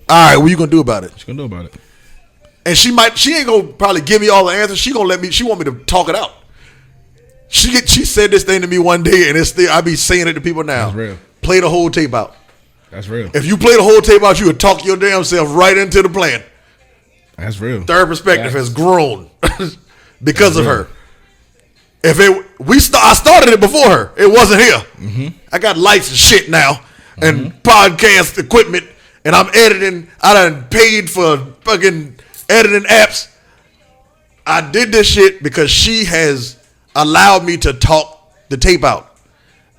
Speaker 1: all right, what you gonna do about it?
Speaker 2: What you gonna do about it?
Speaker 1: And she ain't gonna probably give me all the answers. She want me to talk it out. She said this thing to me one day, and it's still I be saying it to people now.
Speaker 2: That's real.
Speaker 1: Play the whole tape out.
Speaker 2: That's real.
Speaker 1: If you play the whole tape out, you would talk your damn self right into the plan.
Speaker 2: That's real.
Speaker 1: Third perspective has grown because of
Speaker 2: real.
Speaker 1: her. I started it before her. It wasn't here.
Speaker 2: Mm-hmm.
Speaker 1: I got lights and shit now, and podcast equipment, and I'm editing. I done paid for fucking editing apps. I did this shit because she has allowed me to talk the tape out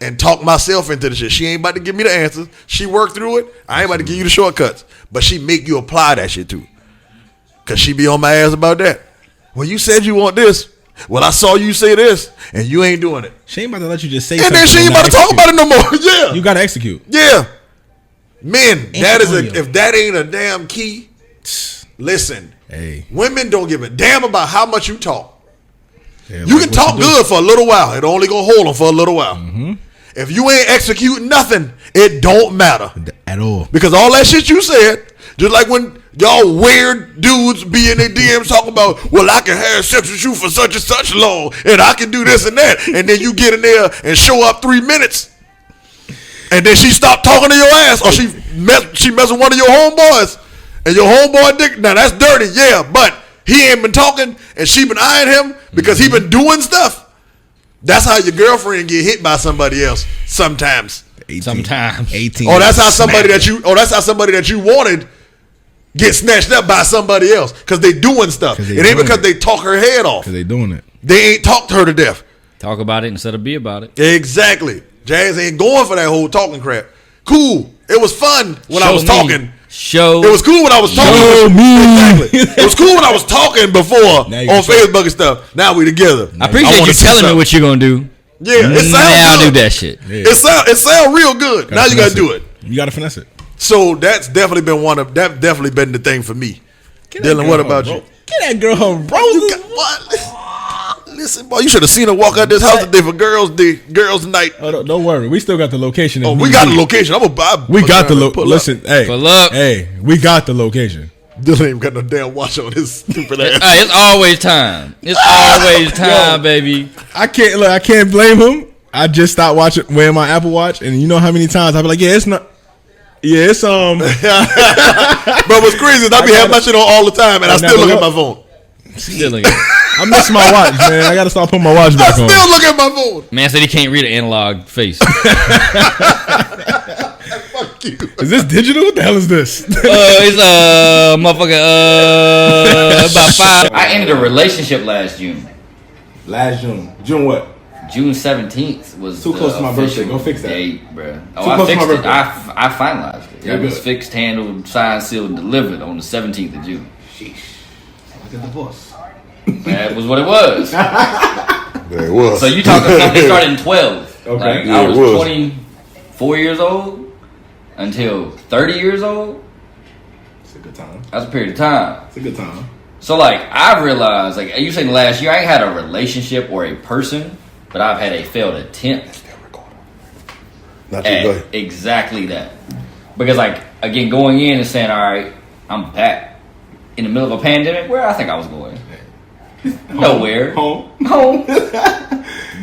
Speaker 1: and talk myself into the shit. She ain't about to give me the answers. She worked through it. I ain't about to give you the shortcuts, but she make you apply that shit too. Cause she be on my ass about that. Well, you said you want this. Well, I saw you say this, and you ain't doing it.
Speaker 2: She ain't about to let you just say
Speaker 1: And
Speaker 2: something.
Speaker 1: then she ain't
Speaker 2: and not
Speaker 1: about to talk
Speaker 2: execute.
Speaker 1: about it no more. Yeah.
Speaker 2: You gotta execute.
Speaker 1: Yeah. Men, that is
Speaker 2: Antonio.
Speaker 1: if that ain't a damn key, listen.
Speaker 2: Hey.
Speaker 1: Women don't give a damn about how much you talk.
Speaker 2: Yeah,
Speaker 1: You
Speaker 2: like
Speaker 1: can
Speaker 2: what
Speaker 1: talk
Speaker 2: you do.
Speaker 1: good for a little while. It only gonna hold them for a little while. If you ain't executing nothing, it don't matter.
Speaker 2: At all.
Speaker 1: Because all that shit you said, just like when y'all weird dudes be in their DMs talking about, well, I can have sex with you for such and such long, and I can do this and that, and then you get in there and show up 3 minutes, and then she stopped talking to your ass, or she messed with one of your homeboys, and your homeboy dick. Now that's dirty, yeah, but he ain't been talking, and she been eyeing him because he been doing stuff. That's how your girlfriend get hit by somebody else sometimes.
Speaker 2: 18,
Speaker 3: Sometimes.
Speaker 2: 18.
Speaker 1: Or that's how somebody that you wanted get snatched up by somebody else because they doing stuff.
Speaker 2: 'Cause
Speaker 1: It
Speaker 2: they
Speaker 1: ain't
Speaker 2: doing
Speaker 1: because
Speaker 2: it.
Speaker 1: they talk her head off.
Speaker 2: Because they doing it.
Speaker 1: They ain't talked her to death.
Speaker 3: Talk about it instead of be about it.
Speaker 1: Exactly. Jazz ain't going for that whole talking crap. Cool. It was fun when I
Speaker 3: Show
Speaker 1: was
Speaker 3: me.
Speaker 1: talking,
Speaker 3: Show.
Speaker 1: It was cool when I was talking.
Speaker 2: Show me.
Speaker 1: Exactly. It was cool when I was talking before
Speaker 2: Now you
Speaker 1: on
Speaker 2: can show.
Speaker 1: Facebook and stuff. Now we together.
Speaker 3: I appreciate
Speaker 1: wanna
Speaker 3: you
Speaker 1: see
Speaker 3: telling me
Speaker 1: something.
Speaker 3: what you're gonna do.
Speaker 1: Yeah, it sounds
Speaker 3: Now
Speaker 1: good.
Speaker 3: do that shit.
Speaker 2: Yeah.
Speaker 1: It sound real good. Now you gotta
Speaker 2: finesse
Speaker 1: do it.
Speaker 2: You gotta finesse it.
Speaker 1: So that's definitely been the thing for me.
Speaker 2: Get that
Speaker 1: Dylan,
Speaker 2: girl
Speaker 1: what
Speaker 2: her
Speaker 1: about
Speaker 2: ro-
Speaker 1: you?
Speaker 2: Get that girl her
Speaker 1: You
Speaker 2: roses.
Speaker 1: got, what? Listen, boy, you should have seen her walk out this house today for girls' night.
Speaker 2: Oh, don't worry, we still got the location.
Speaker 1: Oh, we got the location.
Speaker 2: We got the location. Listen, hey,
Speaker 3: Pull up.
Speaker 2: hey, we got the location.
Speaker 1: Dylan ain't got no damn watch on his stupid ass.
Speaker 3: It's always time. It's always time, baby.
Speaker 2: I can't blame him. I just stopped wearing my Apple Watch, and you know how many times I be like, yeah, it's not. Yeah, it's
Speaker 1: But what's crazy is I be having my shit on all the time, and I still look at my phone.
Speaker 3: Still looking.
Speaker 2: I miss my watch, man. I gotta start putting my watch
Speaker 1: I
Speaker 2: back on.
Speaker 1: still look at my phone.
Speaker 3: Man said he can't read an analog face.
Speaker 1: Fuck you.
Speaker 2: Is this digital? What the hell is this?
Speaker 3: It's motherfucker. About 5. I ended a relationship last June.
Speaker 2: Last June what?
Speaker 3: June 17th was
Speaker 2: Too close to my birthday.
Speaker 3: official
Speaker 2: Go fix that.
Speaker 3: date, bro. Oh,
Speaker 2: Too
Speaker 3: I
Speaker 2: close to my
Speaker 3: fixed it.
Speaker 2: birthday.
Speaker 3: I finalized it.
Speaker 2: Yeah,
Speaker 3: It was
Speaker 2: good.
Speaker 3: fixed, handled, signed, sealed, delivered on the 17th of June.
Speaker 2: Like a divorce.
Speaker 3: That was what it was.
Speaker 1: There it was.
Speaker 3: So you talking something started in 12.
Speaker 2: Okay.
Speaker 3: Like,
Speaker 1: Yeah,
Speaker 3: I
Speaker 1: it
Speaker 3: was
Speaker 1: was.
Speaker 3: 24 years old until 30 years old.
Speaker 2: It's a good time.
Speaker 3: That's a period of time.
Speaker 2: It's a good time.
Speaker 3: So like I realized, like you said, last year I ain't had a relationship or a person, but I've had a failed attempt
Speaker 1: Not you, go ahead.
Speaker 3: at exactly that. Because like again, going in and saying, all right, I'm back in the middle of a pandemic. Where I think I was going, nowhere,
Speaker 2: Home.
Speaker 3: home.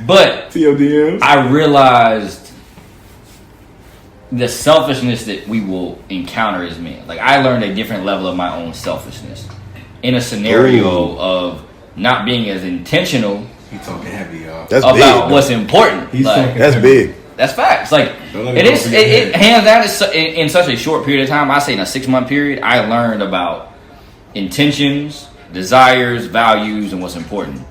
Speaker 3: But
Speaker 2: TODMs.
Speaker 3: I realized the selfishness that we will encounter as men. Like I learned a different level of my own selfishness in a scenario of not being as intentional
Speaker 2: He talking heavy, y'all.
Speaker 1: That's
Speaker 3: about
Speaker 1: big.
Speaker 3: what's important.
Speaker 2: He's
Speaker 3: Like,
Speaker 2: talking-
Speaker 1: That's big.
Speaker 3: that's facts. Like
Speaker 2: Don't let me
Speaker 3: it
Speaker 2: go
Speaker 3: is.
Speaker 2: over your
Speaker 3: It
Speaker 2: head.
Speaker 3: hands down. It's in such a short period of time. I say in a 6-month period, I learned about intentions, desires, values, and what's important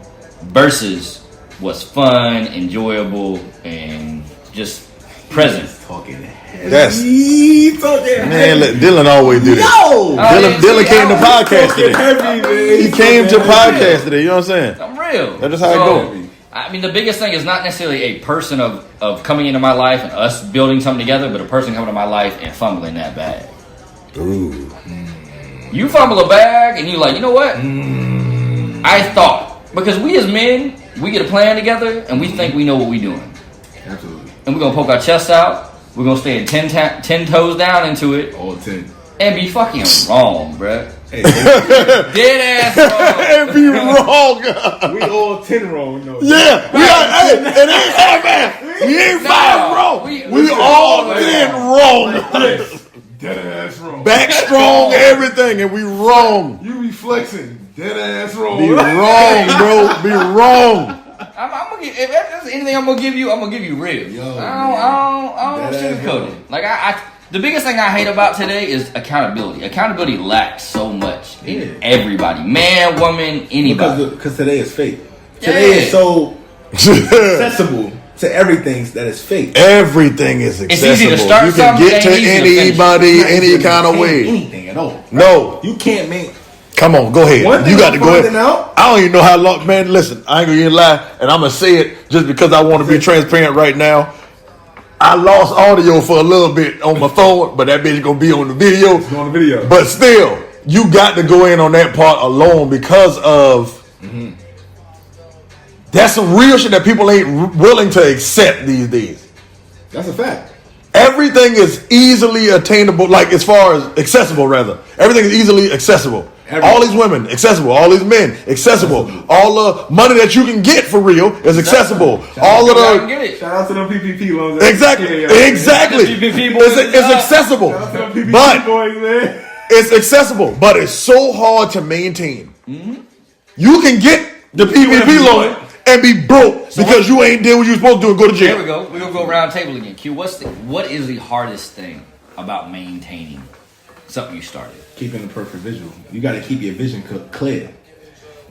Speaker 3: versus what's fun, enjoyable, and just present.
Speaker 2: Talking heavy.
Speaker 1: That's
Speaker 2: He talking
Speaker 1: man. Dylan always do that.
Speaker 2: Yo!
Speaker 1: Dylan came to podcast
Speaker 2: Talking
Speaker 1: today.
Speaker 2: heavy, man.
Speaker 1: He came to podcast today. You know what I'm saying?
Speaker 3: I'm real.
Speaker 1: That's just how it go.
Speaker 3: I mean, the biggest thing is not necessarily a person of coming into my life and us building something together, but a person coming to my life and fumbling that bag.
Speaker 1: Ooh.
Speaker 3: You fumble a bag and you like, you know what? I thought. Because we as men, we get a plan together and we think we know what we're doing.
Speaker 2: Absolutely.
Speaker 3: And we're going to poke our chests out. We're going to stand 10 toes down into it
Speaker 2: All 10.
Speaker 3: and be fucking wrong, bruh.
Speaker 2: Hey,
Speaker 3: Dead ass wrong.
Speaker 1: And be wrong.
Speaker 2: we all 10 wrong. No.
Speaker 1: Yeah, we are. Hey, it ain't half ass. We ain't
Speaker 3: No,
Speaker 1: 5 wrong.
Speaker 3: we
Speaker 1: We all 10 wrong.
Speaker 2: Dead ass wrong.
Speaker 1: Back strong, everything, and we wrong.
Speaker 2: You be flexing. Dead ass wrong.
Speaker 1: Be wrong, bro. Be wrong.
Speaker 3: I'm gonna give, if there's anything I'm gonna give you real.
Speaker 2: Yo,
Speaker 3: I don't
Speaker 2: Dead ass
Speaker 3: sugarcoat
Speaker 2: wrong.
Speaker 3: it. Like I the biggest thing I hate about today is accountability. Accountability lacks so much in
Speaker 2: Yeah.
Speaker 3: everybody, man, woman, anybody.
Speaker 2: Because today is fake. Today
Speaker 3: Yeah.
Speaker 2: is so accessible to everything that is fake.
Speaker 1: Everything is accessible.
Speaker 3: easy to start
Speaker 1: you can
Speaker 3: something,
Speaker 1: get to
Speaker 3: ain't easy to finish.
Speaker 1: anybody any
Speaker 2: You
Speaker 1: kind of
Speaker 2: can't
Speaker 1: way.
Speaker 2: Anything at all.
Speaker 1: No.
Speaker 2: You can't make.
Speaker 1: Come on, go ahead.
Speaker 2: One thing
Speaker 1: You got to
Speaker 2: I'm
Speaker 1: go ahead.
Speaker 2: finding out-
Speaker 1: I don't even know how long, man. Listen, I ain't gonna even lie, and I'm gonna say it just because I want to be transparent right now. I lost audio for a little bit on my phone, but that bitch gonna be on the video.
Speaker 2: It's on the video.
Speaker 1: But still, you got to go in on that part alone because of that's some real shit that people ain't willing to accept these days.
Speaker 2: That's a fact.
Speaker 1: Everything is easily attainable, like as far as accessible, rather. Everything is easily accessible.
Speaker 2: Everything.
Speaker 1: All these women, accessible. All these men, accessible. All the money that you can get for real is accessible. All of
Speaker 3: I can
Speaker 1: the
Speaker 3: get it.
Speaker 2: Shout out to them PPP loans.
Speaker 1: exactly,
Speaker 2: Yeah, yeah.
Speaker 1: exactly.
Speaker 3: PPP boys
Speaker 1: It's,
Speaker 3: is
Speaker 1: it's
Speaker 3: up.
Speaker 1: accessible,
Speaker 2: Shout out to them PPP
Speaker 1: but
Speaker 2: boys, man.
Speaker 1: it's accessible, but it's so hard to maintain. You can get the
Speaker 2: whatever
Speaker 1: PPP
Speaker 2: you
Speaker 1: loan
Speaker 2: want.
Speaker 1: and be broke because you ain't did what you were supposed to do and go to
Speaker 3: Here we
Speaker 1: jail.
Speaker 3: go. We're gonna go round table again. Q, what is the hardest thing about maintaining something you started?
Speaker 2: Keeping the perfect visual. You got to keep your vision clear.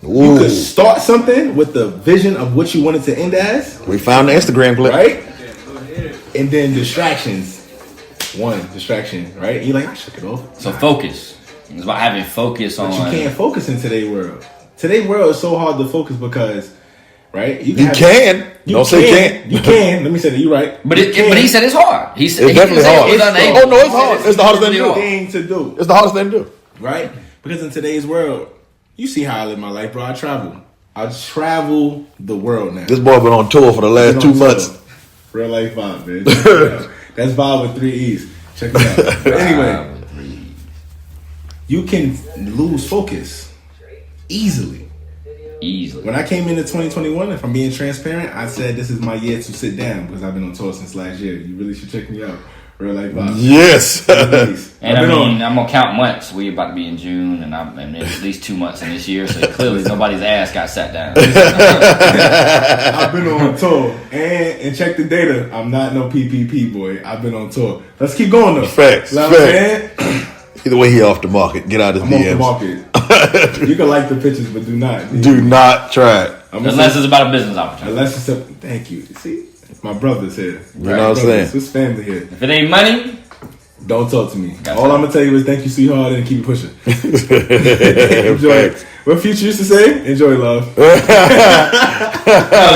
Speaker 2: You
Speaker 1: Ooh.
Speaker 2: could start something with the vision of what you want it to end as,
Speaker 1: We found the Instagram clip.
Speaker 2: right? And then distractions one distraction, right? And you're like, I shook it off.
Speaker 3: So focus. It's about having focus on.
Speaker 2: But you can't focus in today's world. Today's world is so hard to focus because, right?
Speaker 1: You can. Don't say can't.
Speaker 2: You can. Let me say that. You're right.
Speaker 3: But he said it's hard. He said
Speaker 1: It's definitely hard.
Speaker 3: It's unable.
Speaker 1: Oh no, it's hard. It's the hardest
Speaker 2: thing to do.
Speaker 1: It's the hardest thing to do.
Speaker 2: Right? Because in today's world, you see how I live my life, bro. I travel the world now.
Speaker 1: This boy been on tour for the last 2 months.
Speaker 2: Real life vibe, man. Check it out. That's vibe with 3 E's. Check it out. But anyway, you can lose focus easily. When I came into 2021, if I'm being transparent, I said this is my year to sit down because I've been on tour since last year. You really should check me out. Real life vibe.
Speaker 1: Yes.
Speaker 3: And I'm gonna count months. We about to be in June, and at least 2 months in this year. So clearly, nobody's ass got sat down.
Speaker 2: I've been on tour, and check the data. I'm not no PPP boy. I've been on tour. Let's keep going though.
Speaker 1: Facts. Either way, he off the market. Get out his DMs.
Speaker 2: Off the market. You can like the pictures, but do not.
Speaker 1: Do not try it.
Speaker 3: Unless it's about a business opportunity.
Speaker 2: Unless it's thank you. See, my brother's here.
Speaker 1: You know what I'm saying?
Speaker 2: His family here.
Speaker 3: If it ain't money,
Speaker 2: don't talk to me. All I'm gonna tell you is thank you, sweetheart, and keep it pushing. Enjoy it. What Future used to say? Enjoy love.
Speaker 3: No,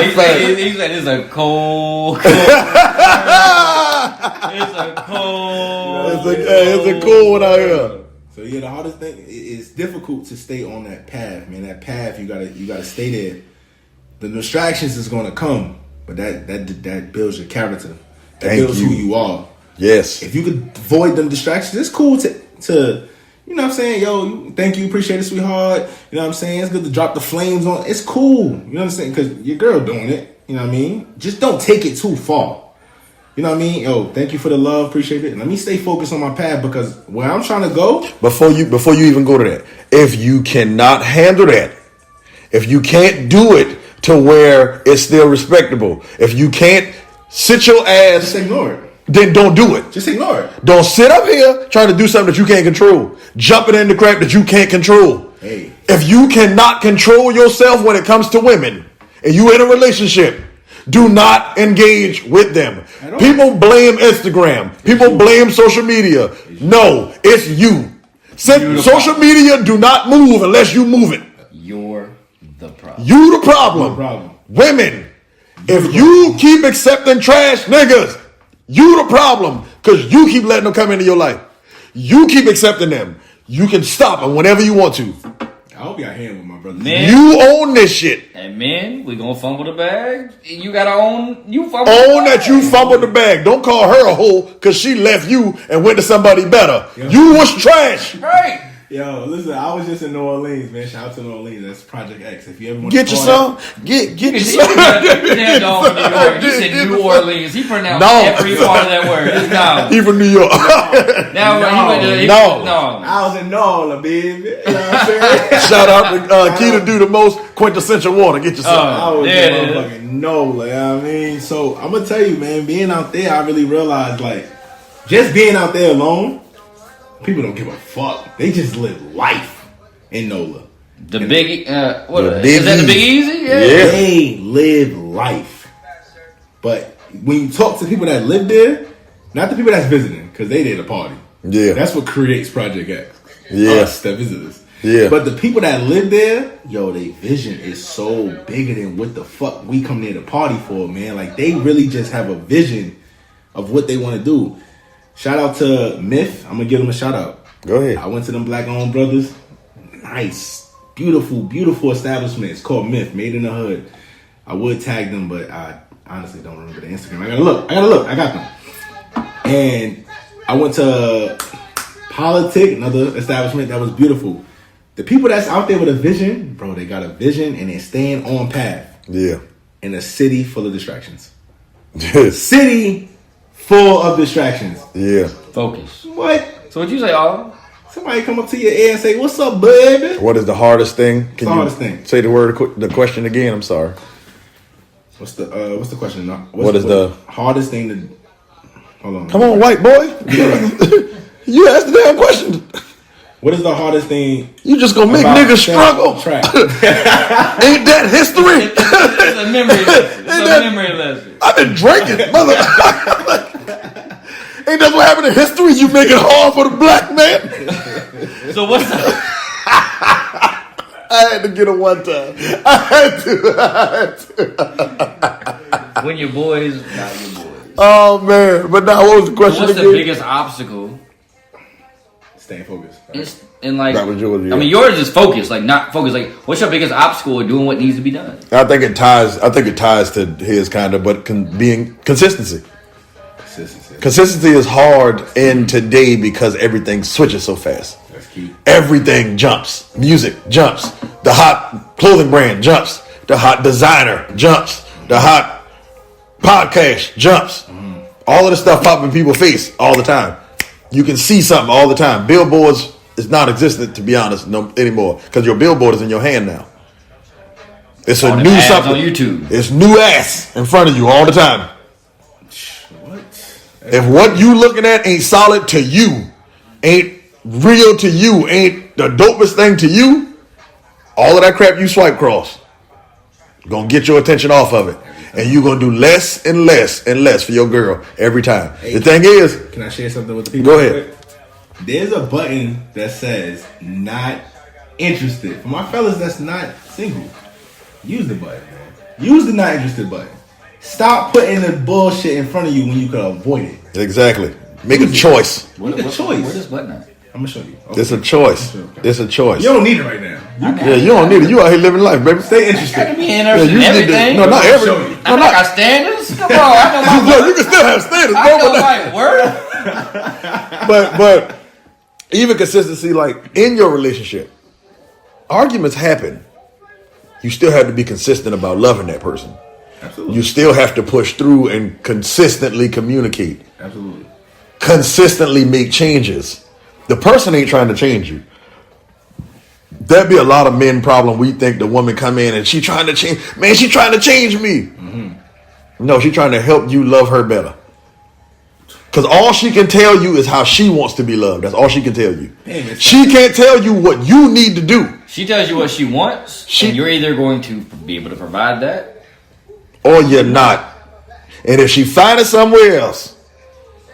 Speaker 3: he said it's a cold. It's a cold.
Speaker 1: It's a cool one out here.
Speaker 2: So yeah, the hardest thing is difficult to stay on that path, man. That path you gotta stay there. The distractions is gonna come, but that builds your character. That builds who you are.
Speaker 1: Yes.
Speaker 2: If you could avoid them distractions, it's cool to you know what I'm saying, yo, thank you, appreciate it, sweetheart. You know what I'm saying? It's good to drop the flames on. It's cool. You know what I'm saying? Because your girl doing it. You know what I mean? Just don't take it too far. You know what I mean? Yo, thank you for the love, appreciate it. Let me stay focused on my path because where I'm trying to go. Before
Speaker 1: you even go to that, if you cannot handle that, if you can't do it to where it's still respectable, if you can't sit your ass,
Speaker 2: just ignore it.
Speaker 1: Then don't do it.
Speaker 2: Just ignore it.
Speaker 1: Don't sit up here trying to do something that you can't control. Jumping into crap that you can't control.
Speaker 2: Hey.
Speaker 1: If you cannot control yourself when it comes to women and you in a relationship, do not engage with them. People blame Instagram. People blame social media. No, it's you. Social media do not move unless you move it.
Speaker 3: You're the problem.
Speaker 1: You the problem. Women, if you keep accepting trash niggas, you the problem because you keep letting them come into your life. You keep accepting them. You can stop them whenever you want to.
Speaker 2: I hope y'all hand with my brother.
Speaker 3: Men,
Speaker 1: you own this shit.
Speaker 3: And men, we gonna fumble the bag. You gotta own. You fumble.
Speaker 1: Own that you fumbled the bag. Don't call her a hoe because she left you and went to somebody better.
Speaker 2: Yo.
Speaker 1: You was trash.
Speaker 3: Right.
Speaker 2: Yo, listen, I was just in New Orleans, man. Shout out to New Orleans. That's Project X. If you ever want
Speaker 1: to get you some, get you some.
Speaker 3: He said New Orleans. He pronounced every part of that word. It's no.
Speaker 1: He from New York.
Speaker 3: Now
Speaker 1: no.
Speaker 2: I was in New Orleans, baby. You know what I'm saying?
Speaker 1: Shout out to Keita do the most quintessential water. Get you some.
Speaker 2: I was in motherfucking NOLA. You know what I mean? So I'm gonna tell you, man. Being out there, I really realized just being out there alone. People don't give a fuck. They just live life in NOLA.
Speaker 3: Is that the Big Easy? Yeah.
Speaker 2: They live life. But when you talk to people that live there, not the people that's visiting, because they there to party.
Speaker 1: Yeah.
Speaker 2: That's what creates Project X.
Speaker 1: Yeah.
Speaker 2: Us that visitors.
Speaker 1: Yeah.
Speaker 2: But the people that live there, yo, their vision is so bigger than what the fuck we come there to party for, man. Like, they really just have a vision of what they want to do. Shout out to Myth. I'm going to give them a shout out.
Speaker 1: Go ahead.
Speaker 2: I went to them black-owned brothers. Nice. Beautiful, beautiful establishment. It's called Myth, Made in the Hood. I would tag them, but I honestly don't remember the Instagram. I gotta look. I got them. And I went to Politic, another establishment that was beautiful. The people that's out there with a vision, bro, they got a vision and they're staying on path.
Speaker 1: Yeah.
Speaker 2: In a city full of distractions. City full of distractions.
Speaker 1: Yeah.
Speaker 3: Focus.
Speaker 2: What?
Speaker 3: So what you say, All?
Speaker 2: Somebody come up to your ear and say, "What's up, baby?"
Speaker 1: What is the hardest thing? Can
Speaker 2: the hardest thing?
Speaker 1: Say the question again? I'm sorry.
Speaker 2: What's the question?
Speaker 1: What is the
Speaker 2: hardest thing to? Hold on.
Speaker 1: Come on, white boy. You asked the damn question.
Speaker 2: What is the hardest thing?
Speaker 1: You just gonna make niggas struggle. Ain't that history?
Speaker 3: It's a memory lesson. It's a memory lesson.
Speaker 1: I've been drinking, mother. Ain't that what happened in history? You make it hard for the black man.
Speaker 3: So what's the
Speaker 1: I had to get it one time. I had to.
Speaker 3: when your boys, not your boys.
Speaker 1: Oh man! But now, what was the question
Speaker 3: What's the
Speaker 1: again?
Speaker 3: biggest obstacle?
Speaker 2: Staying focused.
Speaker 3: And like,
Speaker 1: That was yours, yeah.
Speaker 3: I mean, yours is focus, like not focus. Like, what's your biggest obstacle in doing what needs to be done?
Speaker 1: I think it ties to his kind of, but being consistency. Consistency is hard in today because everything switches so fast.
Speaker 2: That's key.
Speaker 1: Everything jumps. Music jumps. The hot clothing brand jumps. The hot designer jumps. The hot podcast jumps. All of the stuff popping in people's face all the time. You can see something all the time. Billboards is non-existent, to be honest, anymore, because your billboard is in your hand now. It's
Speaker 3: All
Speaker 1: a
Speaker 3: them
Speaker 1: new
Speaker 3: ads
Speaker 1: something
Speaker 3: on YouTube.
Speaker 1: It's new ass in front of you all the time.
Speaker 2: What?
Speaker 1: If what you looking at ain't solid to you, ain't real to you, ain't the dopest thing to you, all of that crap you swipe cross gonna get your attention off of it, and you gonna do less and less and less for your girl every time. The thing is,
Speaker 2: Can I share something with the people?
Speaker 1: Go ahead.
Speaker 2: There's a button that says not interested. For my fellas that's not single, use the button, man. Use the not interested button. Stop putting the bullshit in front of you when you could avoid it.
Speaker 1: exactly, make a choice.
Speaker 2: Make a choice.
Speaker 3: Where's this button at?
Speaker 2: I'm gonna show you. Okay.
Speaker 1: It's a choice. It's a choice.
Speaker 2: You don't need it right now.
Speaker 1: Yeah, you don't need it. You out here living life, baby.
Speaker 2: Stay
Speaker 3: I can
Speaker 2: interested.
Speaker 3: be
Speaker 1: Yeah,
Speaker 3: interested
Speaker 1: you
Speaker 3: in
Speaker 1: need to.
Speaker 3: everything.
Speaker 1: No, not every.
Speaker 2: Show you.
Speaker 3: I
Speaker 1: No,
Speaker 3: know I
Speaker 1: not.
Speaker 3: got standards. Come on, I know my
Speaker 1: Look, you can still have standards,
Speaker 3: I
Speaker 1: bro.
Speaker 3: know
Speaker 1: but-
Speaker 3: my word.
Speaker 1: but even consistency, like in your relationship, arguments happen. You still have to be consistent about loving that person.
Speaker 2: Absolutely.
Speaker 1: You still have to push through and consistently communicate,
Speaker 2: Absolutely.
Speaker 1: consistently make changes. The person ain't trying to change you. That'd be a lot of men problem. We think the woman come in and she trying to change. Man, she trying to change me. No, she trying to help you love her better. Because all she can tell you is how she wants to be loved. That's all she can tell you.
Speaker 2: Damn, it's
Speaker 1: She can't tell you what you need to do,
Speaker 3: She tells you what she wants, and you're either going to be able to provide that.
Speaker 1: or you're not. And if she find it somewhere else,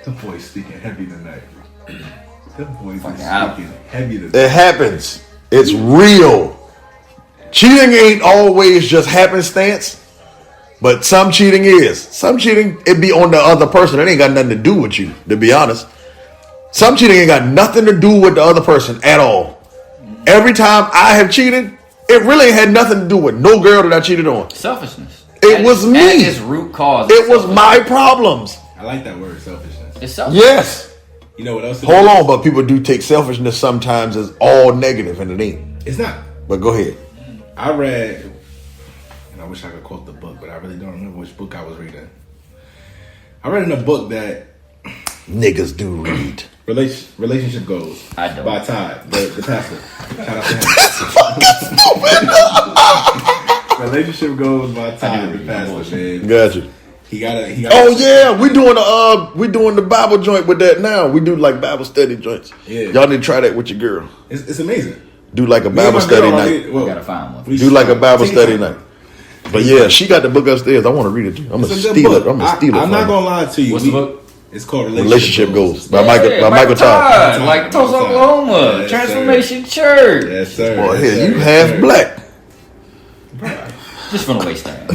Speaker 2: The boy's speaking heavy tonight. The boy's
Speaker 3: Fucking out.
Speaker 2: speaking heavy tonight.
Speaker 1: it happens. It's real. Cheating ain't always just happenstance, but some cheating is. Some cheating, it be on the other person. It ain't got nothing to do with you, to be honest. Some cheating ain't got nothing to do with the other person at all. Every time I have cheated, it really had nothing to do with no girl that I cheated on.
Speaker 3: Selfishness.
Speaker 1: It was me.
Speaker 3: At its root cause.
Speaker 1: It
Speaker 3: it's
Speaker 1: was
Speaker 3: selfishness.
Speaker 1: my problems.
Speaker 2: I like that word, selfishness.
Speaker 3: It's selfish.
Speaker 1: Yes.
Speaker 2: You know what else? it
Speaker 1: Hold
Speaker 2: is?
Speaker 1: on, but people do take selfishness sometimes as all negative, and it ain't.
Speaker 2: It's not.
Speaker 1: But go ahead.
Speaker 2: I read, and I wish I could quote the book, but I really don't remember which book I was reading. I read in a book that
Speaker 1: Niggas do read.
Speaker 2: Relationship Goals
Speaker 3: I don't.
Speaker 2: by Todd, the pastor. Shout out to him. Relationship Goals by Todd, the pastor, man.
Speaker 1: Gotcha.
Speaker 2: He got
Speaker 1: Oh yeah, we doing the Bible joint with that now. We do like Bible study joints.
Speaker 2: Yeah.
Speaker 1: Y'all need to try that with your girl.
Speaker 2: It's amazing.
Speaker 1: Do like a
Speaker 2: Me and
Speaker 1: Bible
Speaker 2: my
Speaker 1: study
Speaker 2: girl,
Speaker 1: night.
Speaker 3: We gotta find one.
Speaker 2: we
Speaker 1: Do like a Bible
Speaker 2: take
Speaker 1: study
Speaker 2: it.
Speaker 1: night. But yeah, she got the book upstairs. I want to read it too. I'm gonna
Speaker 2: It's a good
Speaker 1: steal it.
Speaker 2: book.
Speaker 1: I'm gonna steal it.
Speaker 2: I'm
Speaker 1: from
Speaker 2: not
Speaker 1: her.
Speaker 2: gonna lie to you.
Speaker 3: What's the book?
Speaker 2: It's called
Speaker 1: Relationship Goals by
Speaker 3: Yeah,
Speaker 1: Michael Todd.
Speaker 3: Like Tulsa,
Speaker 2: Michael Todd.
Speaker 3: Oklahoma.
Speaker 2: Yes,
Speaker 3: Transformation Church.
Speaker 2: Yes, sir.
Speaker 1: Boy,
Speaker 2: Yes,
Speaker 1: here
Speaker 2: sir.
Speaker 1: you
Speaker 2: Yes,
Speaker 1: half
Speaker 2: sir.
Speaker 1: black.
Speaker 3: Just from the waist down.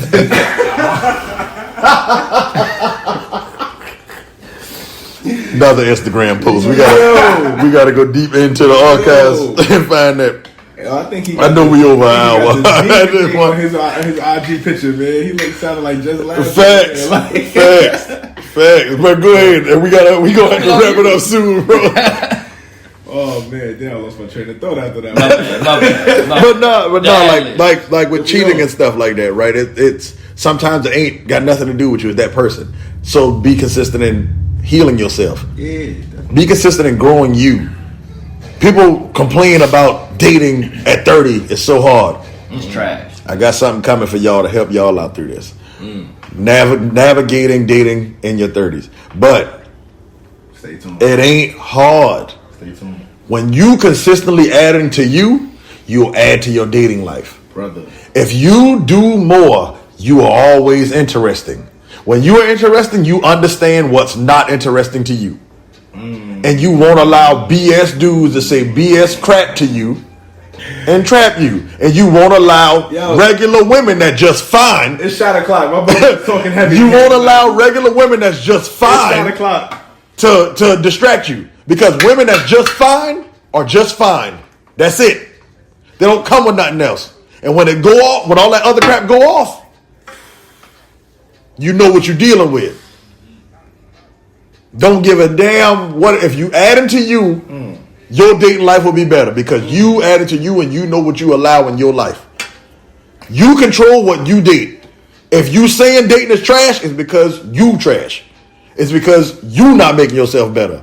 Speaker 1: Another Instagram post. We gotta go deep into the archives and find that.
Speaker 2: I think he.
Speaker 1: I know we over an hour.
Speaker 2: He got this deep thing on his IG picture, man. He looked sounding like just last.
Speaker 1: Facts,
Speaker 2: man. Like-
Speaker 1: facts. But go ahead, and we gonna have to wrap it up soon, bro.
Speaker 2: Oh man, damn! I lost my train of thought after that.
Speaker 3: Love it.
Speaker 1: But no,
Speaker 3: Yeah,
Speaker 1: like with cheating and stuff like that, right? It's sometimes it ain't got nothing to do with you. It's that person. So be consistent in healing yourself.
Speaker 2: Yeah.
Speaker 1: Be consistent in growing you. People complain about dating at 30 is so hard.
Speaker 3: It's trash.
Speaker 1: I got something coming for y'all to help y'all out through this. Navigating dating in your 30s. But
Speaker 2: Stay tuned.
Speaker 1: it ain't hard.
Speaker 2: Stay tuned,
Speaker 1: When you consistently adding to you, you'll add to your dating life.
Speaker 2: brother.
Speaker 1: If you do more, you are always interesting. When you are interesting, you understand what's not interesting to you. and you won't allow BS dudes to say BS crap to you and trap you, and you won't allow regular women that just fine.
Speaker 2: It's shot o'clock. My brother's talking heavy.
Speaker 1: You won't allow regular women that's just fine
Speaker 2: It's 9 o'clock.
Speaker 1: to distract you, because women that's just fine are just fine. That's it. They don't come with nothing else. And when it go off, when all that other crap go off, you know what you're dealing with. Don't give a damn what if you add them to you. Your dating life will be better because you added to you and you know what you allow in your life. You control what you date. If you saying dating is trash, it's because you trash. It's because you not making yourself better.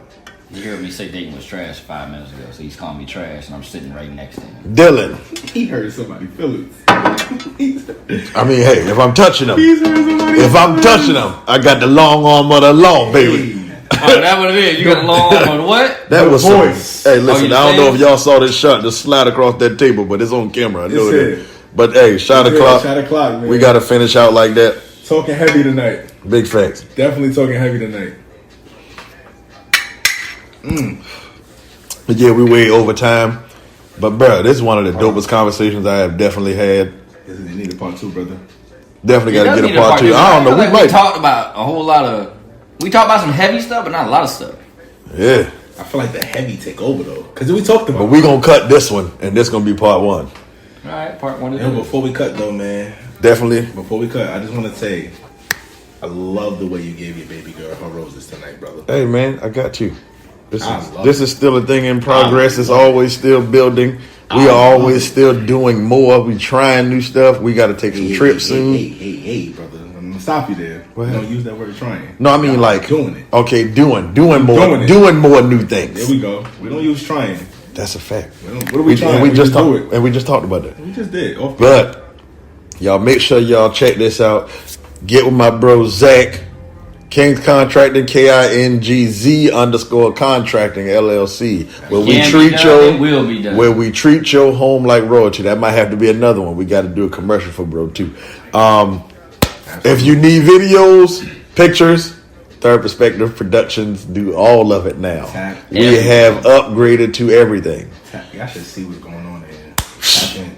Speaker 3: You heard me say dating was trash 5 minutes ago, so he's calling me trash, and I'm sitting right next to him.
Speaker 1: Dylan.
Speaker 2: He heard somebody feelings.
Speaker 1: I mean, hey, if I'm touching them, I got the long arm of the law, baby.
Speaker 3: Oh, that what it is? You got a long arm on what?
Speaker 1: That was
Speaker 2: voice.
Speaker 1: some. Hey, listen, I don't know if y'all saw this shot just slide across that table, but it's on camera. I know
Speaker 2: It's
Speaker 1: it. But hey, shot o'clock.
Speaker 2: Shot o'clock, man.
Speaker 1: We got to finish out like that.
Speaker 2: Talking heavy tonight.
Speaker 1: Big facts.
Speaker 2: Definitely talking heavy tonight.
Speaker 1: But yeah, we way over time. But bro, this is one of the dopest conversations I have definitely had.
Speaker 2: They need a part 2, brother.
Speaker 1: Definitely got to get a part 2. I don't know. We
Speaker 3: We
Speaker 1: might.
Speaker 3: talked about a whole lot of. We talked about some heavy stuff, but not a lot of stuff.
Speaker 1: Yeah.
Speaker 2: I feel like the heavy take over though, because we talked about.
Speaker 1: But we gonna cut this one, and this gonna be part 1.
Speaker 3: All right, part 1 is
Speaker 2: And before we cut though, man.
Speaker 1: Definitely.
Speaker 2: Before we cut, I just want to say, I love the way you gave your baby girl her roses tonight, brother.
Speaker 1: Hey man, I got you. This
Speaker 2: I
Speaker 1: is
Speaker 2: love
Speaker 1: this
Speaker 2: it.
Speaker 1: is still a thing in progress.
Speaker 2: I
Speaker 1: It's
Speaker 2: love
Speaker 1: always still building. We are always still doing more. We trying new stuff. We got to take some trips soon.
Speaker 2: Hey, brother. I'm gonna stop you there.
Speaker 1: What?
Speaker 2: Don't use that word trying.
Speaker 1: No, I mean like
Speaker 2: doing it.
Speaker 1: Okay, doing more new things.
Speaker 2: There we go. We don't use trying.
Speaker 1: That's a fact.
Speaker 2: What are we trying?
Speaker 1: And we just
Speaker 2: do
Speaker 1: talked.
Speaker 2: it.
Speaker 1: And we just talked about that.
Speaker 2: We just did. Off
Speaker 1: But y'all make sure y'all check this out. Get with my bro Zach, King's Contracting, KINGZ_contracting LLC, where we
Speaker 3: Can be
Speaker 1: treat
Speaker 3: done,
Speaker 1: your
Speaker 3: it will be done.
Speaker 1: where we treat your home like royalty. That might have to be another one. We got to do a commercial for bro too. If you need videos, pictures, Third Perspective Productions do all of it now. We have upgraded to everything.
Speaker 2: Y'all should see what's going on there. Tap in.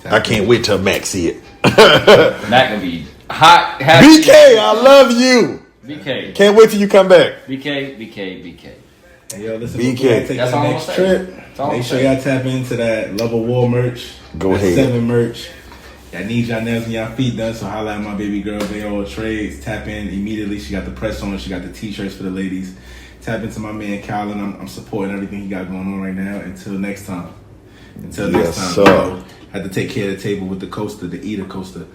Speaker 1: I can't wait till Mac see it.
Speaker 3: That could be hot. Happy.
Speaker 1: BK, I love you.
Speaker 3: BK.
Speaker 1: Can't wait till you come back.
Speaker 3: BK.
Speaker 2: Hey, yo, listen,
Speaker 1: BK.
Speaker 2: before y'all take
Speaker 3: That's
Speaker 2: that
Speaker 3: all I'm
Speaker 2: next
Speaker 3: saying.
Speaker 2: trip,
Speaker 3: That's all
Speaker 2: make
Speaker 3: I'm
Speaker 2: sure
Speaker 3: saying.
Speaker 2: y'all tap into that Love of War merch.
Speaker 1: Go
Speaker 2: that
Speaker 1: ahead.
Speaker 2: 7 merch. Y'all need y'all nails and y'all feet done, so holla at my baby girl, they all trades. Tap in immediately. She got the press on. She got the t-shirts for the ladies. Tap into my man, Colin. I'm supporting everything he got going on right now. Until next time.
Speaker 1: Yes,
Speaker 2: time.
Speaker 1: sir.
Speaker 2: You know, had to take care of the table with the coaster, the eater coaster.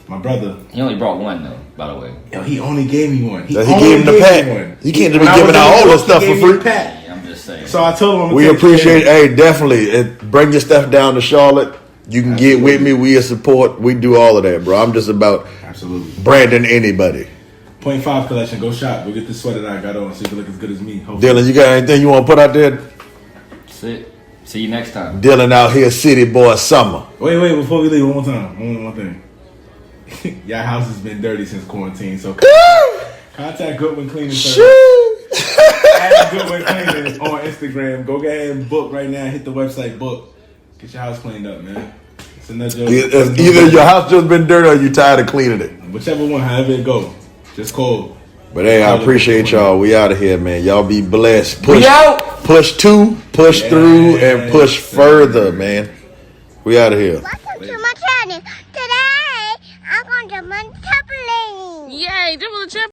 Speaker 2: My brother,
Speaker 3: He only brought one though, by the way.
Speaker 2: yo, he only gave me one.
Speaker 1: He
Speaker 2: only
Speaker 1: gave him the
Speaker 2: me
Speaker 1: pack.
Speaker 2: one.
Speaker 1: You can't just
Speaker 2: When
Speaker 1: be
Speaker 2: I
Speaker 1: giving
Speaker 2: was
Speaker 1: out
Speaker 2: in
Speaker 1: all
Speaker 2: New
Speaker 1: this
Speaker 2: York,
Speaker 1: stuff
Speaker 2: he
Speaker 1: for
Speaker 2: gave me
Speaker 1: free.
Speaker 2: the pack.
Speaker 3: Yeah, I'm just saying.
Speaker 2: So I told him I'm gonna
Speaker 1: We
Speaker 2: take
Speaker 1: appreciate.
Speaker 2: care of
Speaker 1: Hey, definitely. Bring your stuff down to Charlotte. You can get with me. We support. We do all of that, bro. I'm just about
Speaker 2: Absolutely.
Speaker 1: branding anybody.
Speaker 2: 0.5 collection. Go shop. Go get this sweater that I got on so you can look as good as me. Hopefully.
Speaker 1: Dylan, you got anything you want to put out there?
Speaker 3: That's it. See you next time.
Speaker 1: Dylan out here, city boy summer.
Speaker 2: Wait. Before we leave, one more time. One more thing. Your house has been dirty since quarantine, so contact Goodwin Cleaning Service. Add Goodwin Cleaning on Instagram. Go ahead and book right now. Hit the website. Book. Get your house cleaned up, man. It's another
Speaker 1: Either your house just been dirty or you tired of cleaning it.
Speaker 2: whichever one, however it go. Just call.
Speaker 1: But hey, I appreciate y'all. We out of here, man. Y'all be blessed. Push,
Speaker 3: We out.
Speaker 1: push through, and push further, man. We out of here.
Speaker 4: Welcome to my channel. Today, I'm going to my trampoline.
Speaker 5: Yay, double the